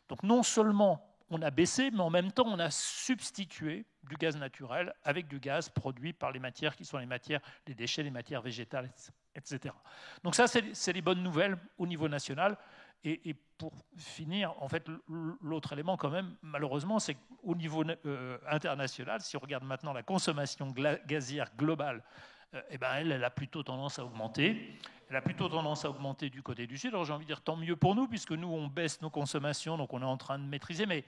Donc non seulement on a baissé, mais en même temps on a substitué du gaz naturel avec du gaz produit par les matières qui sont les déchets, les matières végétales, etc. Donc ça, c'est les bonnes nouvelles au niveau national. Et pour finir, en fait, l'autre élément quand même, malheureusement, c'est qu'au niveau international, si on regarde maintenant la consommation gazière globale, eh ben elle a plutôt tendance à augmenter. Elle a plutôt tendance à augmenter du côté du Sud. Alors j'ai envie de dire tant mieux pour nous, puisque nous, on baisse nos consommations, donc on est en train de maîtriser. Mais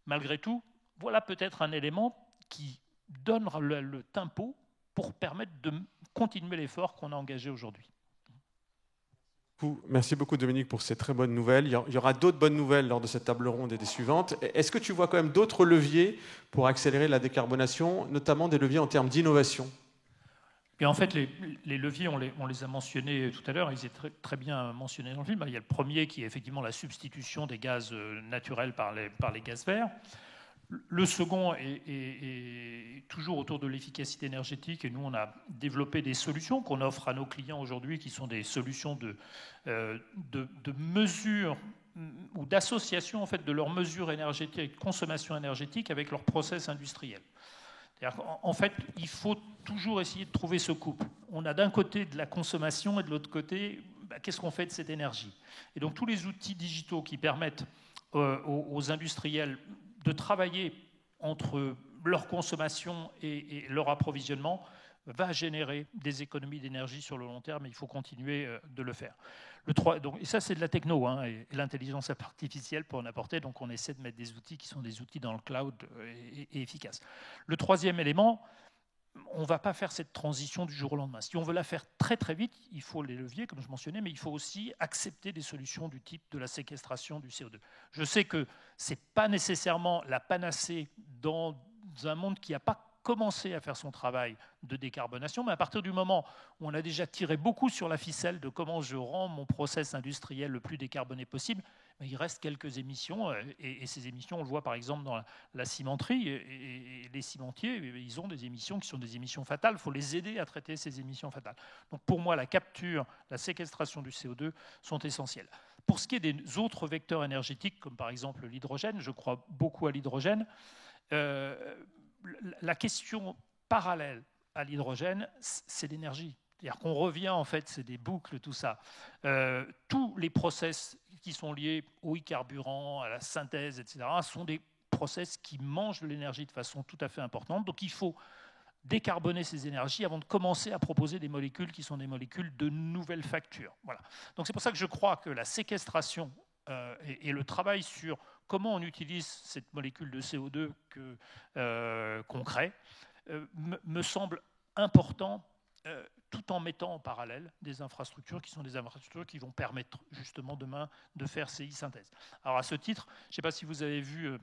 malgré tout, voilà peut-être un élément qui donne le tempo pour permettre de continuer l'effort qu'on a engagé aujourd'hui. Merci beaucoup Dominique pour ces très bonnes nouvelles. Il y aura d'autres bonnes nouvelles lors de cette table ronde et des suivantes. Est-ce que tu vois quand même d'autres leviers pour accélérer la décarbonation, notamment des leviers en termes d'innovation ? Et en fait, les leviers, on les a mentionnés tout à l'heure, ils étaient très bien mentionnés dans le film. Il y a le premier qui est effectivement la substitution des gaz naturels par les gaz verts. Le second est toujours autour de l'efficacité énergétique, et nous, on a développé des solutions qu'on offre à nos clients aujourd'hui, qui sont des solutions de mesure ou d'association en fait, de leurs mesures énergétiques, de consommation énergétique avec leurs process industriels. En fait, il faut toujours essayer de trouver ce couple. On a d'un côté de la consommation et de l'autre côté, qu'est-ce qu'on fait de cette énergie? Et donc tous les outils digitaux qui permettent aux industriels de travailler entre leur consommation et leur approvisionnement va générer des économies d'énergie sur le long terme, et il faut continuer de le faire. Et ça, c'est de la techno, hein, et l'intelligence artificielle pour en apporter, donc on essaie de mettre des outils qui sont des outils dans le cloud et efficaces. Le troisième élément, on ne va pas faire cette transition du jour au lendemain. Si on veut la faire très très vite, il faut les leviers, comme je mentionnais, mais il faut aussi accepter des solutions du type de la séquestration du CO2. Je sais que ce n'est pas nécessairement la panacée dans un monde qui n'a pas commencé à faire son travail de décarbonation, mais à partir du moment où on a déjà tiré beaucoup sur la ficelle de comment je rends mon process industriel le plus décarboné possible, il reste quelques émissions, et ces émissions, on le voit par exemple dans la cimenterie, et les cimentiers, ils ont des émissions qui sont des émissions fatales, il faut les aider à traiter ces émissions fatales. Donc pour moi, la capture, la séquestration du CO2 sont essentielles. Pour ce qui est des autres vecteurs énergétiques, comme par exemple l'hydrogène, je crois beaucoup à l'hydrogène, la question parallèle à l'hydrogène, c'est l'énergie. C'est-à-dire qu'on revient, en fait, c'est des boucles, tout ça. Tous les process qui sont liés aux carburants, à la synthèse, etc., sont des process qui mangent de l'énergie de façon tout à fait importante. Donc il faut décarboner ces énergies avant de commencer à proposer des molécules qui sont des molécules de nouvelle facture. Voilà. Donc c'est pour ça que je crois que la séquestration et le travail sur comment on utilise cette molécule de CO2 qu'on crée me semble important, tout en mettant en parallèle des infrastructures qui sont des infrastructures qui vont permettre justement demain de faire ces e-synthèses. Alors à ce titre, je ne sais pas si vous avez vu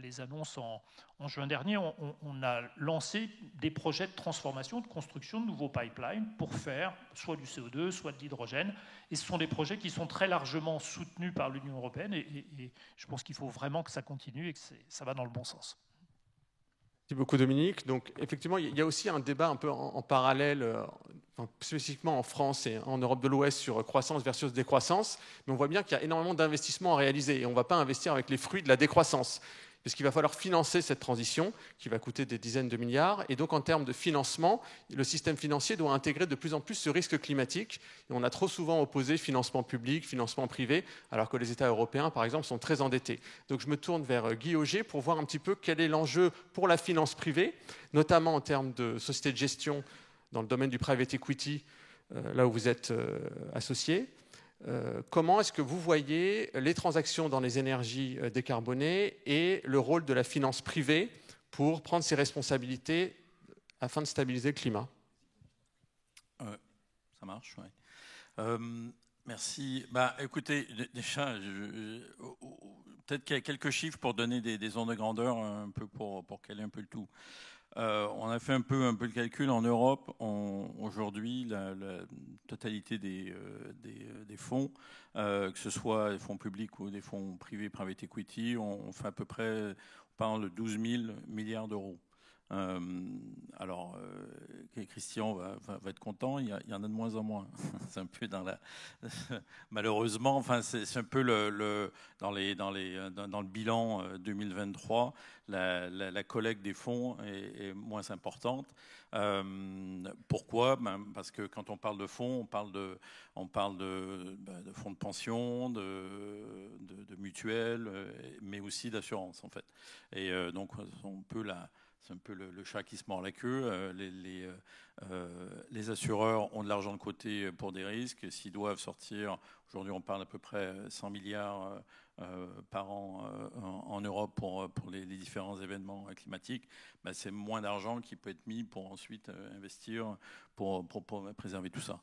les annonces en juin dernier, on a lancé des projets de transformation, de construction de nouveaux pipelines pour faire soit du CO2, soit de l'hydrogène. Et ce sont des projets qui sont très largement soutenus par l'Union européenne, et je pense qu'il faut vraiment que ça continue et que ça va dans le bon sens. Merci beaucoup Dominique. Donc effectivement, il y a aussi un débat un peu en parallèle, spécifiquement en France et en Europe de l'Ouest, sur croissance versus décroissance. Mais on voit bien qu'il y a énormément d'investissements à réaliser et on ne va pas investir avec les fruits de la décroissance. Parce qu'il va falloir financer cette transition qui va coûter des dizaines de milliards. Et donc en termes de financement, le système financier doit intégrer de plus en plus ce risque climatique. Et on a trop souvent opposé financement public, financement privé, alors que les États européens, par exemple, sont très endettés. Donc je me tourne vers Guy Auger pour voir un petit peu quel est l'enjeu pour la finance privée, notamment en termes de société de gestion dans le domaine du private equity, là où vous êtes associé. Comment est-ce que vous voyez les transactions dans les énergies décarbonées et le rôle de la finance privée pour prendre ses responsabilités afin de stabiliser le climat? Ça marche, oui. Merci. Écoutez, déjà, peut-être qu'il y a quelques chiffres pour donner des ordres de grandeur, un peu pour caler un peu le tout. On a fait un peu le calcul en Europe. Aujourd'hui, la totalité des fonds, que ce soit des fonds publics ou des fonds privés, private equity, on fait à peu près, on parle de 12 000 milliards d'euros. Alors, Christian va être content, il y en a de moins en moins. C'est un peu malheureusement, enfin, c'est un peu dans le bilan 2023, la collecte des fonds est moins importante. Pourquoi? Parce que quand on parle de fonds, on parle de fonds de pension, de mutuelles, mais aussi d'assurance en fait. Et donc, c'est un peu le chat qui se mord la queue. Les assureurs ont de l'argent de côté pour des risques. S'ils doivent sortir, aujourd'hui on parle à peu près 100 milliards par an en Europe pour les différents événements climatiques, c'est moins d'argent qui peut être mis pour ensuite investir pour préserver tout ça.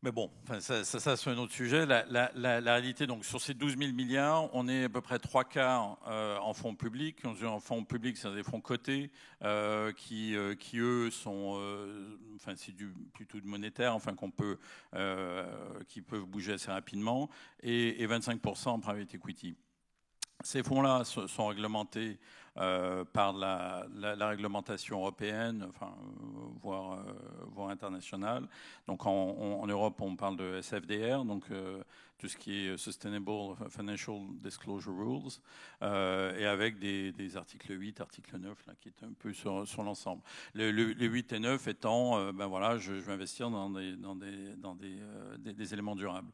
Mais bon, ça c'est un autre sujet. La réalité, donc, sur ces 12 000 milliards, on est à peu près 3/4 en fonds publics. En fonds publics, c'est des fonds cotés qui eux, sont... c'est plutôt de monétaire, qui peuvent bouger assez rapidement, et 25% en private equity. Ces fonds-là sont réglementés par la réglementation européenne, enfin, voire internationale. Donc en Europe, on parle de SFDR, donc tout ce qui est Sustainable Financial Disclosure Rules, et avec des articles 8, article 9, là, qui est un peu sur l'ensemble. Les 8 et 9 étant, ben voilà, je vais investir dans des éléments durables.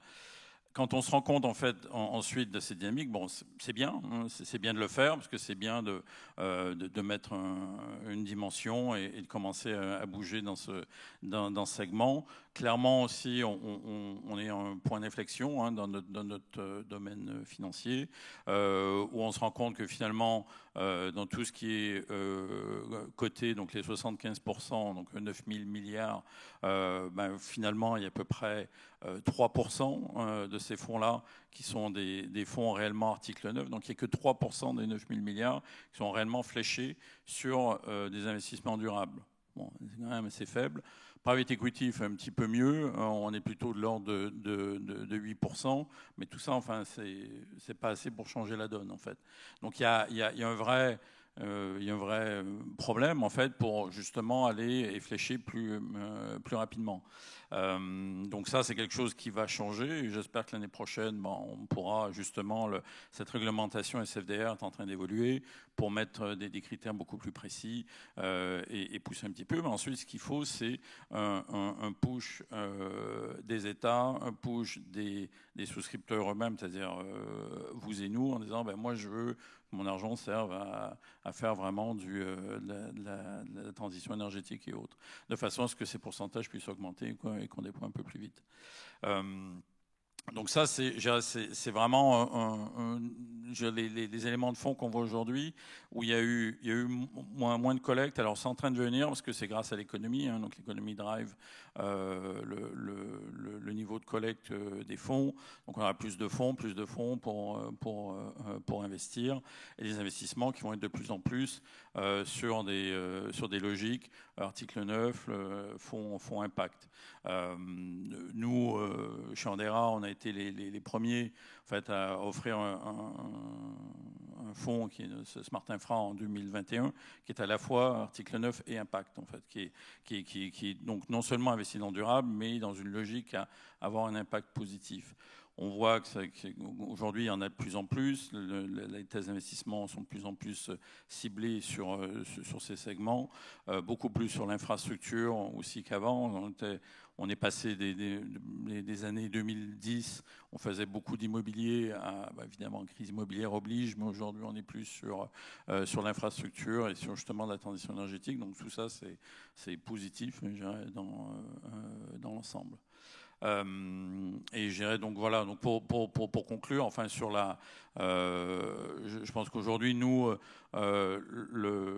Quand on se rend compte en fait ensuite de ces dynamiques, bon, c'est bien, hein, c'est bien de le faire parce que c'est bien de mettre une dimension et de commencer à bouger dans ce segment. Clairement aussi, on est à un point d'inflexion dans notre domaine financier où on se rend compte que finalement dans tout ce qui est coté, donc les 75%, donc 9 000 milliards, ben, finalement il y a à peu près 3% de ces fonds-là qui sont des fonds réellement article 9. Donc il n'y a que 3% des 9 000 milliards qui sont réellement fléchés sur des investissements durables. Bon, c'est quand même assez faible. Private equity fait un petit peu mieux, on est plutôt de l'ordre de 8%, mais tout ça, enfin, c'est pas assez pour changer la donne, en fait. Donc il y a un vrai problème, en fait, pour justement aller et flécher plus rapidement. Donc ça, c'est quelque chose qui va changer. J'espère que l'année prochaine, on pourra justement, cette réglementation SFDR est en train d'évoluer pour mettre des critères beaucoup plus précis et pousser un petit peu. Mais ensuite, ce qu'il faut, c'est un push des États, un push des souscripteurs eux-mêmes, c'est-à-dire vous et nous, en disant ben, moi, je veux que mon argent serve à faire vraiment de la transition énergétique et autres, de façon à ce que ces pourcentages puissent augmenter et qu'on déploie un peu plus vite. Donc ça, c'est vraiment les éléments de fond qu'on voit aujourd'hui, où il y a eu moins de collecte. Alors c'est en train de venir, parce que c'est grâce à l'économie, donc l'économie drive le niveau de collecte des fonds. Donc on aura plus de fonds pour investir, et des investissements qui vont être de plus en plus sur des logiques, article 9, fonds impact. Nous, chez Andera, on a été les premiers en fait, à offrir un fonds qui est ce Smart Infra en 2021, qui est à la fois article 9 et impact, en fait, qui donc non seulement investi dans le durable, mais dans une logique à avoir un impact positif. On voit qu'aujourd'hui, il y en a de plus en plus. Les thèses d'investissement sont de plus en plus ciblées sur ces segments, beaucoup plus sur l'infrastructure aussi qu'avant. On est passé des années 2010, on faisait beaucoup d'immobilier, évidemment, crise immobilière oblige, mais aujourd'hui, on est plus sur l'infrastructure et sur justement la transition énergétique. Donc tout ça, c'est positif, je dirais, dans l'ensemble. Et je dirais donc voilà, donc pour conclure, enfin sur je pense qu'aujourd'hui nous le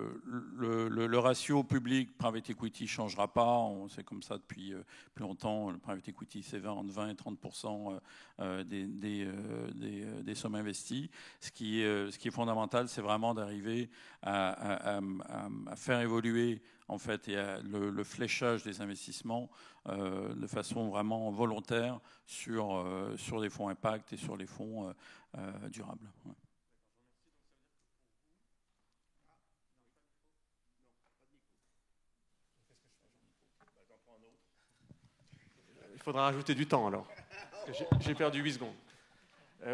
ratio public private equity changera pas, c'est comme ça depuis plus longtemps. Le private equity c'est 20 et 30% des sommes investies. Ce qui est fondamental, c'est vraiment d'arriver à faire évoluer en fait le fléchage des investissements de façon vraiment volontaire sur les fonds impact et sur les fonds durables. Ouais. Il faudra rajouter du temps alors. J'ai perdu 8 secondes.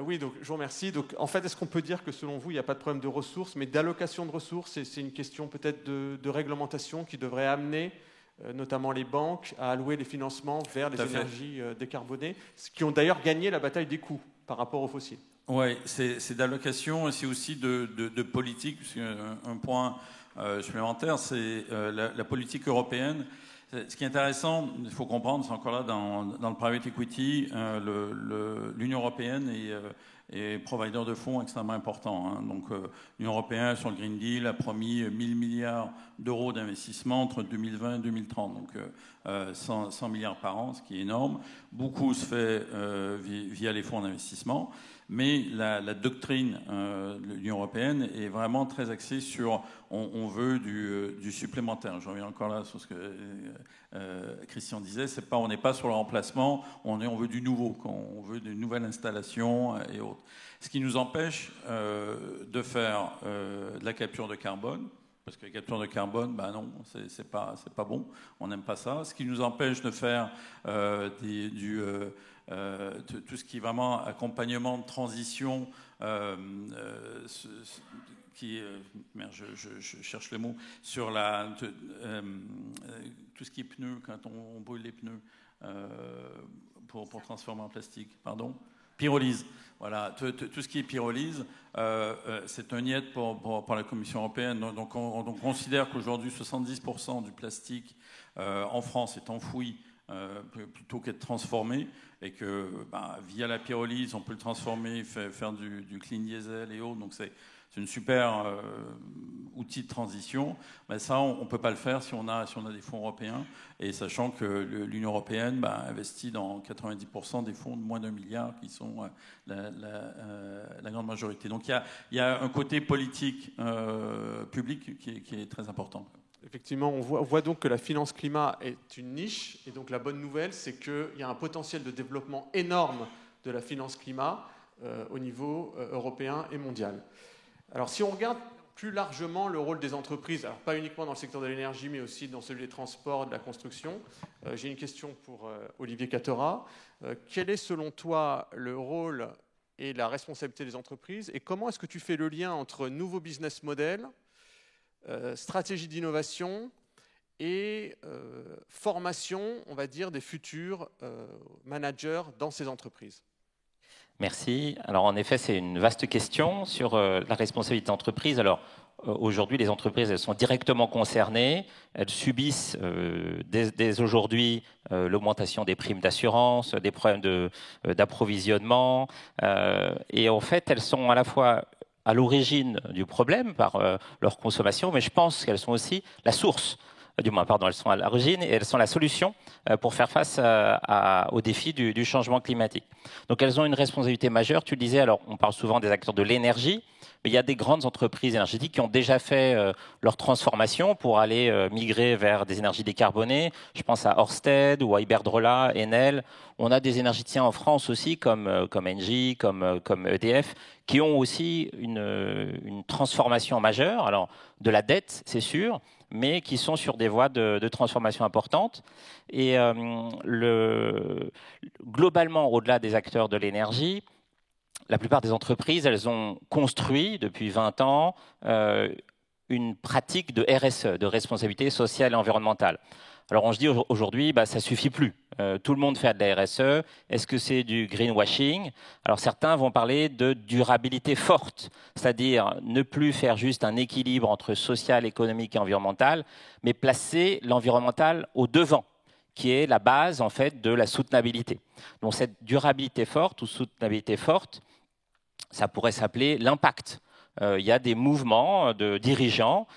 Oui, donc je vous remercie. Donc, en fait, est-ce qu'on peut dire que selon vous, il n'y a pas de problème de ressources, mais d'allocation de ressources, c'est une question peut-être de réglementation qui devrait amener notamment les banques à allouer les financements vers les énergies décarbonées, qui ont d'ailleurs gagné la bataille des coûts par rapport aux fossiles. Oui, c'est d'allocation et c'est aussi de politique. Un point supplémentaire, c'est la politique européenne. Ce qui est intéressant, il faut comprendre, c'est encore là dans le private equity, l'Union européenne est provider de fonds extrêmement important. Donc l'Union européenne, sur le Green Deal, a promis 1 000 milliards d'euros d'investissement entre 2020 et 2030. Donc 100 milliards par an, ce qui est énorme. Beaucoup se fait via les fonds d'investissement. Mais la doctrine de l'Union européenne est vraiment très axée sur on veut du supplémentaire. Je reviens encore là sur ce que Christian disait, on n'est pas sur le remplacement, on veut du nouveau, on veut de nouvelles installations et autres. Ce qui nous empêche de faire de la capture de carbone, parce que la capture de carbone, ben non, c'est pas bon, on n'aime pas ça. Ce qui nous empêche de faire tout ce qui est vraiment accompagnement de transition, je cherche le mot, sur tout ce qui est pneus, quand on brûle les pneus pour transformer en plastique, pardon. Pyrolyse, voilà, tout ce qui est pyrolyse, c'est un niet pour la Commission européenne. Donc on considère qu'aujourd'hui 70% du plastique en France est enfoui plutôt qu'être transformé, et que via la pyrolyse on peut le transformer, faire du clean diesel et autres. Donc c'est une super outil de transition. Mais ça, on ne peut pas le faire si on a des fonds européens, et sachant que l'Union européenne investit dans 90% des fonds de moins d'1 milliard, qui sont la grande majorité. Donc il y a un côté politique public qui est très important. Effectivement, on voit donc que la finance climat est une niche, et donc la bonne nouvelle, c'est qu'il y a un potentiel de développement énorme de la finance climat au niveau européen et mondial. Alors si on regarde plus largement le rôle des entreprises, alors pas uniquement dans le secteur de l'énergie, mais aussi dans celui des transports, de la construction, j'ai une question pour Olivier Cattera. Quel est selon toi le rôle et la responsabilité des entreprises, et comment est-ce que tu fais le lien entre nouveaux business models, stratégie d'innovation et formation, on va dire, des futurs managers dans ces entreprises? Merci. Alors en effet, c'est une vaste question sur la responsabilité d'entreprise. Alors aujourd'hui, les entreprises, elles sont directement concernées. Elles subissent dès aujourd'hui l'augmentation des primes d'assurance, des problèmes d'approvisionnement. Et en fait, elles sont à la fois à l'origine du problème par leur consommation, mais je pense qu'elles sont aussi la source. Elles sont à l'origine et elles sont la solution pour faire face aux défis du changement climatique. Donc elles ont une responsabilité majeure. Tu le disais, alors on parle souvent des acteurs de l'énergie, mais il y a des grandes entreprises énergétiques qui ont déjà fait leur transformation pour aller migrer vers des énergies décarbonées. Je pense à Ørsted ou à Iberdrola, Enel. On a des énergéticiens en France aussi, comme Engie, comme EDF, qui ont aussi une transformation majeure. Alors de la dette, c'est sûr, mais qui sont sur des voies de transformation importantes. Et globalement, au-delà des acteurs de l'énergie, la plupart des entreprises, elles ont construit depuis 20 ans une pratique de RSE, de responsabilité sociale et environnementale. Alors on se dit aujourd'hui, ça ne suffit plus. Tout le monde fait de la RSE. Est-ce que c'est du greenwashing? Alors certains vont parler de durabilité forte, c'est-à-dire ne plus faire juste un équilibre entre social, économique et environnemental, mais placer l'environnemental au devant, qui est la base en fait de la soutenabilité. Donc cette durabilité forte ou soutenabilité forte, ça pourrait s'appeler l'impact. Il y a des mouvements de dirigeants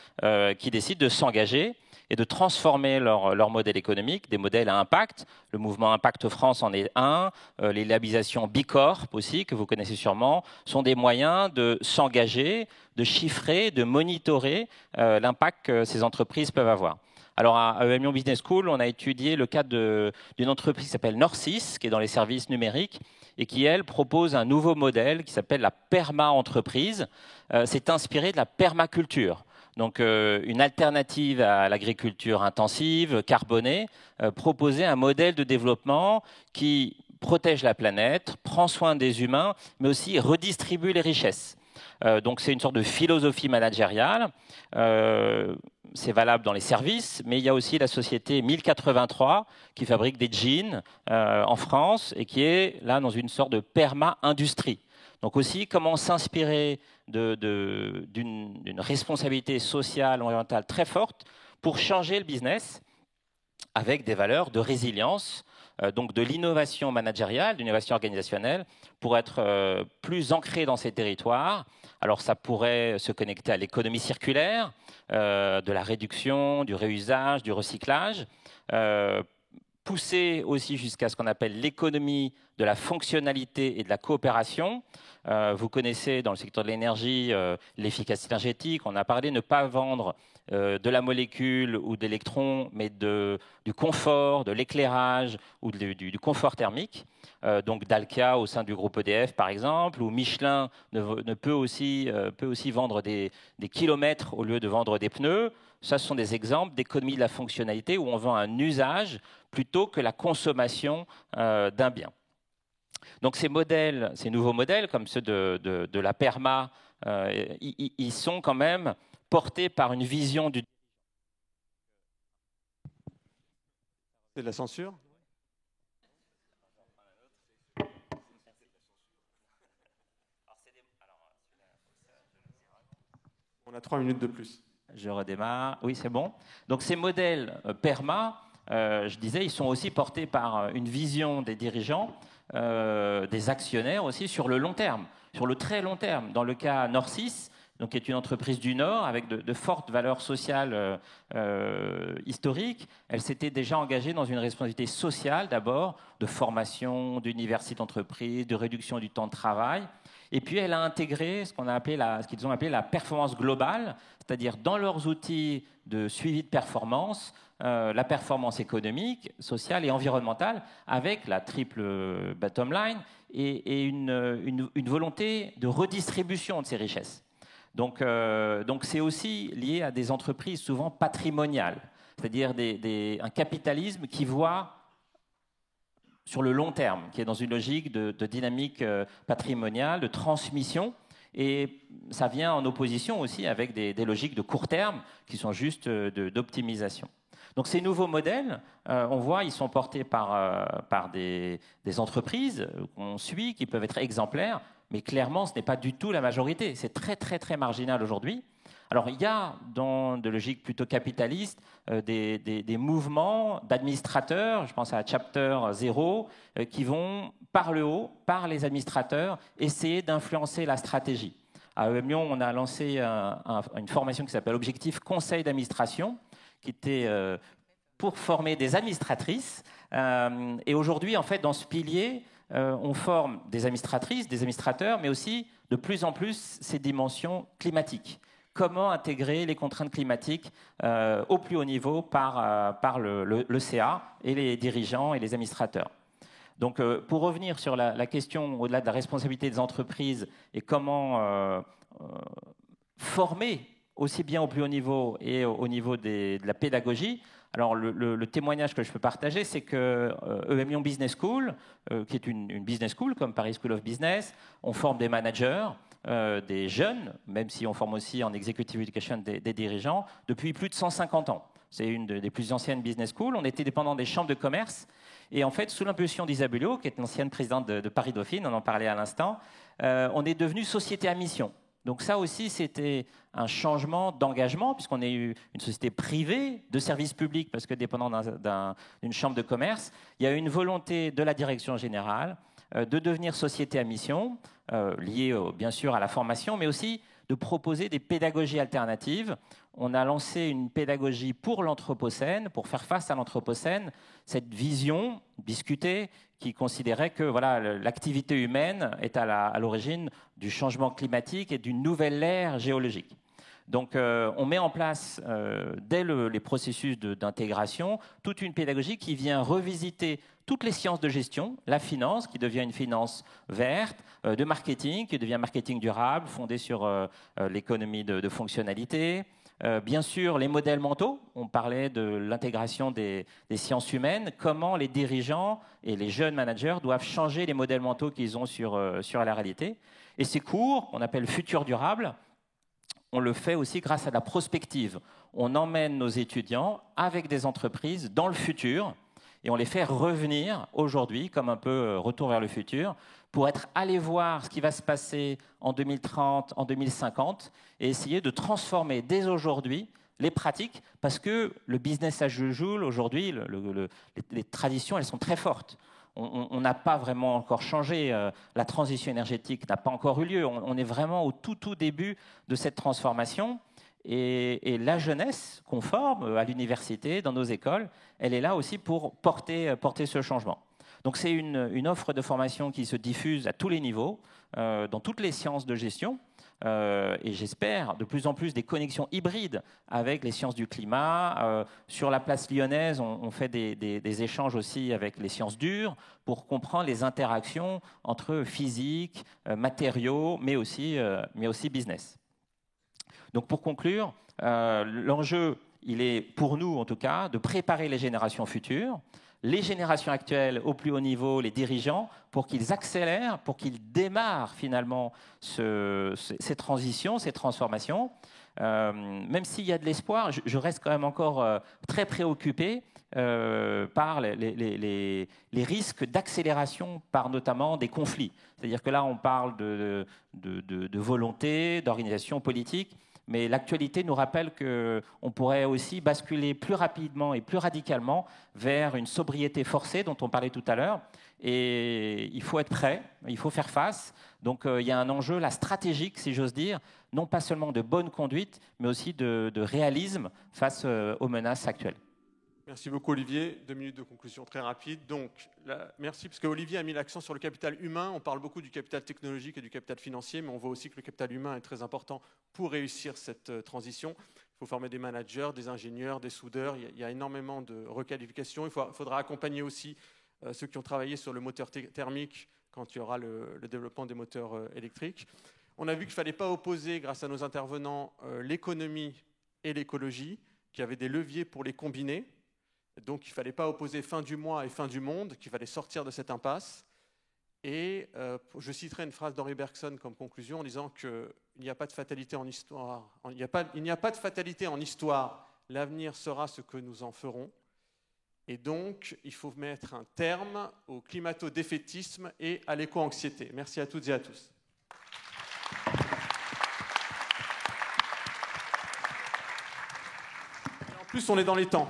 qui décident de s'engager et de transformer leur modèle économique, des modèles à impact. Le mouvement Impact France en est un. Les labellisations B Corp aussi, que vous connaissez sûrement, sont des moyens de s'engager, de chiffrer, de monitorer l'impact que ces entreprises peuvent avoir. Alors à EM Lyon Business School, on a étudié le cas d'une entreprise qui s'appelle Norcis, qui est dans les services numériques, et qui, elle, propose un nouveau modèle qui s'appelle la perma-entreprise. C'est inspiré de la permaculture. Donc une alternative à l'agriculture intensive, carbonée, proposer un modèle de développement qui protège la planète, prend soin des humains, mais aussi redistribue les richesses. Donc c'est une sorte de philosophie managériale. C'est valable dans les services, mais il y a aussi la société 1083 qui fabrique des jeans en France et qui est là dans une sorte de perma-industrie. Donc aussi, comment s'inspirer d'une responsabilité sociale, environnementale très forte pour changer le business avec des valeurs de résilience, donc de l'innovation managériale, de l'innovation organisationnelle, pour être plus ancré dans ces territoires. Alors ça pourrait se connecter à l'économie circulaire, de la réduction, du réusage, du recyclage, pousser aussi jusqu'à ce qu'on appelle l'économie de la fonctionnalité et de la coopération. Vous connaissez dans le secteur de l'énergie l'efficacité énergétique. On a parlé de ne pas vendre de la molécule ou d'électrons, mais du confort, de l'éclairage ou du confort thermique. Donc Dalkia au sein du groupe EDF par exemple, ou Michelin peut aussi vendre des kilomètres au lieu de vendre des pneus. Ça, ce sont des exemples d'économie de la fonctionnalité où on vend un usage plutôt que la consommation d'un bien. Donc ces nouveaux modèles, comme ceux de la PERMA, ils sont quand même portés par une vision du... C'est de la censure? On a 3 minutes de plus. Je redémarre. Oui, c'est bon. Donc ces modèles PERMA, je disais, ils sont aussi portés par une vision des dirigeants, des actionnaires aussi, sur le long terme, sur le très long terme. Dans le cas Nord6, donc, qui est une entreprise du Nord avec de fortes valeurs sociales historiques, elle s'était déjà engagée dans une responsabilité sociale d'abord, de formation, d'université d'entreprise, de réduction du temps de travail. Et puis, elle a intégré ce qu'ils ont appelé la performance globale, c'est-à-dire dans leurs outils de suivi de performance, la performance économique, sociale et environnementale, avec la triple bottom line et une volonté de redistribution de ces richesses. Donc c'est aussi lié à des entreprises souvent patrimoniales, c'est-à-dire un capitalisme qui voit sur le long terme, qui est dans une logique de dynamique patrimoniale, de transmission. Et ça vient en opposition aussi avec des logiques de court terme qui sont juste d'optimisation. Donc ces nouveaux modèles, on voit, ils sont portés par des entreprises qu'on suit, qui peuvent être exemplaires, mais clairement, ce n'est pas du tout la majorité. C'est très, très, très marginal aujourd'hui. Alors, il y a, dans de logique plutôt capitaliste, des mouvements d'administrateurs, je pense à Chapter 0, qui vont, par le haut, par les administrateurs, essayer d'influencer la stratégie. À EM Lyon, on a lancé une formation qui s'appelle Objectif Conseil d'administration, qui était pour former des administratrices. Et aujourd'hui, en fait, dans ce pilier, on forme des administratrices, des administrateurs, mais aussi de plus en plus ces dimensions climatiques. Comment intégrer les contraintes climatiques au plus haut niveau par le CA et les dirigeants et les administrateurs. Donc, pour revenir sur la question au-delà de la responsabilité des entreprises et comment former aussi bien au plus haut niveau et au niveau de la pédagogie, alors le témoignage que je peux partager, c'est que EM Lyon Business School, qui est une business school comme Paris School of Business, on forme des managers, des jeunes, même si on forme aussi en executive education des dirigeants, depuis plus de 150 ans. C'est une des plus anciennes business schools. On était dépendant des chambres de commerce. Et en fait, sous l'impulsion d'Isabelle Hulot, qui est l'ancienne présidente de Paris Dauphine, on en parlait à l'instant, on est devenu société à mission. Donc ça aussi, c'était un changement d'engagement, puisqu'on est une société privée de services publics, parce que dépendant d'une chambre de commerce, il y a une volonté de la direction générale de devenir société à mission, liée bien sûr à la formation, mais aussi de proposer des pédagogies alternatives. On a lancé une pédagogie pour l'Anthropocène, pour faire face à l'Anthropocène, cette vision discutée qui considérait que voilà, l'activité humaine est à l'origine du changement climatique et d'une nouvelle ère géologique. Donc on met en place, dès les processus d'intégration, toute une pédagogie qui vient revisiter toutes les sciences de gestion, la finance, qui devient une finance verte, de marketing, qui devient marketing durable, fondé sur l'économie de fonctionnalité. Bien sûr, les modèles mentaux, on parlait de l'intégration des sciences humaines, comment les dirigeants et les jeunes managers doivent changer les modèles mentaux qu'ils ont sur la réalité. Et ces cours, qu'on appelle Futur durable, on le fait aussi grâce à la prospective. On emmène nos étudiants avec des entreprises dans le futur et on les fait revenir aujourd'hui, comme un peu retour vers le futur, pour être allés voir ce qui va se passer en 2030, en 2050 et essayer de transformer dès aujourd'hui les pratiques, parce que le business as usual aujourd'hui, les traditions, elles sont très fortes. On n'a pas vraiment encore changé, la transition énergétique n'a pas encore eu lieu, on est vraiment au tout début de cette transformation. Et la jeunesse qu'on forme à l'université, dans nos écoles, elle est là aussi pour porter ce changement. Donc c'est une offre de formation qui se diffuse à tous les niveaux, dans toutes les sciences de gestion, et j'espère de plus en plus des connexions hybrides avec les sciences du climat. Sur la place lyonnaise, on fait des échanges aussi avec les sciences dures pour comprendre les interactions entre physique, matériaux, mais aussi business. Donc pour conclure, l'enjeu, il est pour nous en tout cas de préparer les générations futures, les générations actuelles au plus haut niveau, les dirigeants, pour qu'ils accélèrent, pour qu'ils démarrent finalement ces transitions, ces transformations. Même s'il y a de l'espoir, je reste quand même encore très préoccupé par les risques d'accélération par notamment des conflits. C'est-à-dire que là, on parle de volonté, d'organisation politique, mais l'actualité nous rappelle qu'on pourrait aussi basculer plus rapidement et plus radicalement vers une sobriété forcée dont on parlait tout à l'heure. Et il faut être prêt, il faut faire face. Donc il y a un enjeu là stratégique, si j'ose dire, non pas seulement de bonne conduite, mais aussi de réalisme face aux menaces actuelles. Merci beaucoup Olivier. 2 minutes de conclusion très rapide. Donc, merci parce qu'Olivier a mis l'accent sur le capital humain. On parle beaucoup du capital technologique et du capital financier, mais on voit aussi que le capital humain est très important pour réussir cette transition. Il faut former des managers, des ingénieurs, des soudeurs. Il y a énormément de requalifications. Il faudra accompagner aussi ceux qui ont travaillé sur le moteur thermique quand il y aura le développement des moteurs électriques. On a vu qu'il ne fallait pas opposer, grâce à nos intervenants, l'économie et l'écologie, qu'il y avait des leviers pour les combiner. Donc, il ne fallait pas opposer fin du mois et fin du monde, qu'il fallait sortir de cette impasse. Et je citerai une phrase d'Henri Bergson comme conclusion en disant qu'il n'y a pas de fatalité en histoire. Il n'y a pas de fatalité en histoire. L'avenir sera ce que nous en ferons. Et donc, il faut mettre un terme au climato-défaitisme et à l'éco-anxiété. Merci à toutes et à tous. Et en plus, on est dans les temps.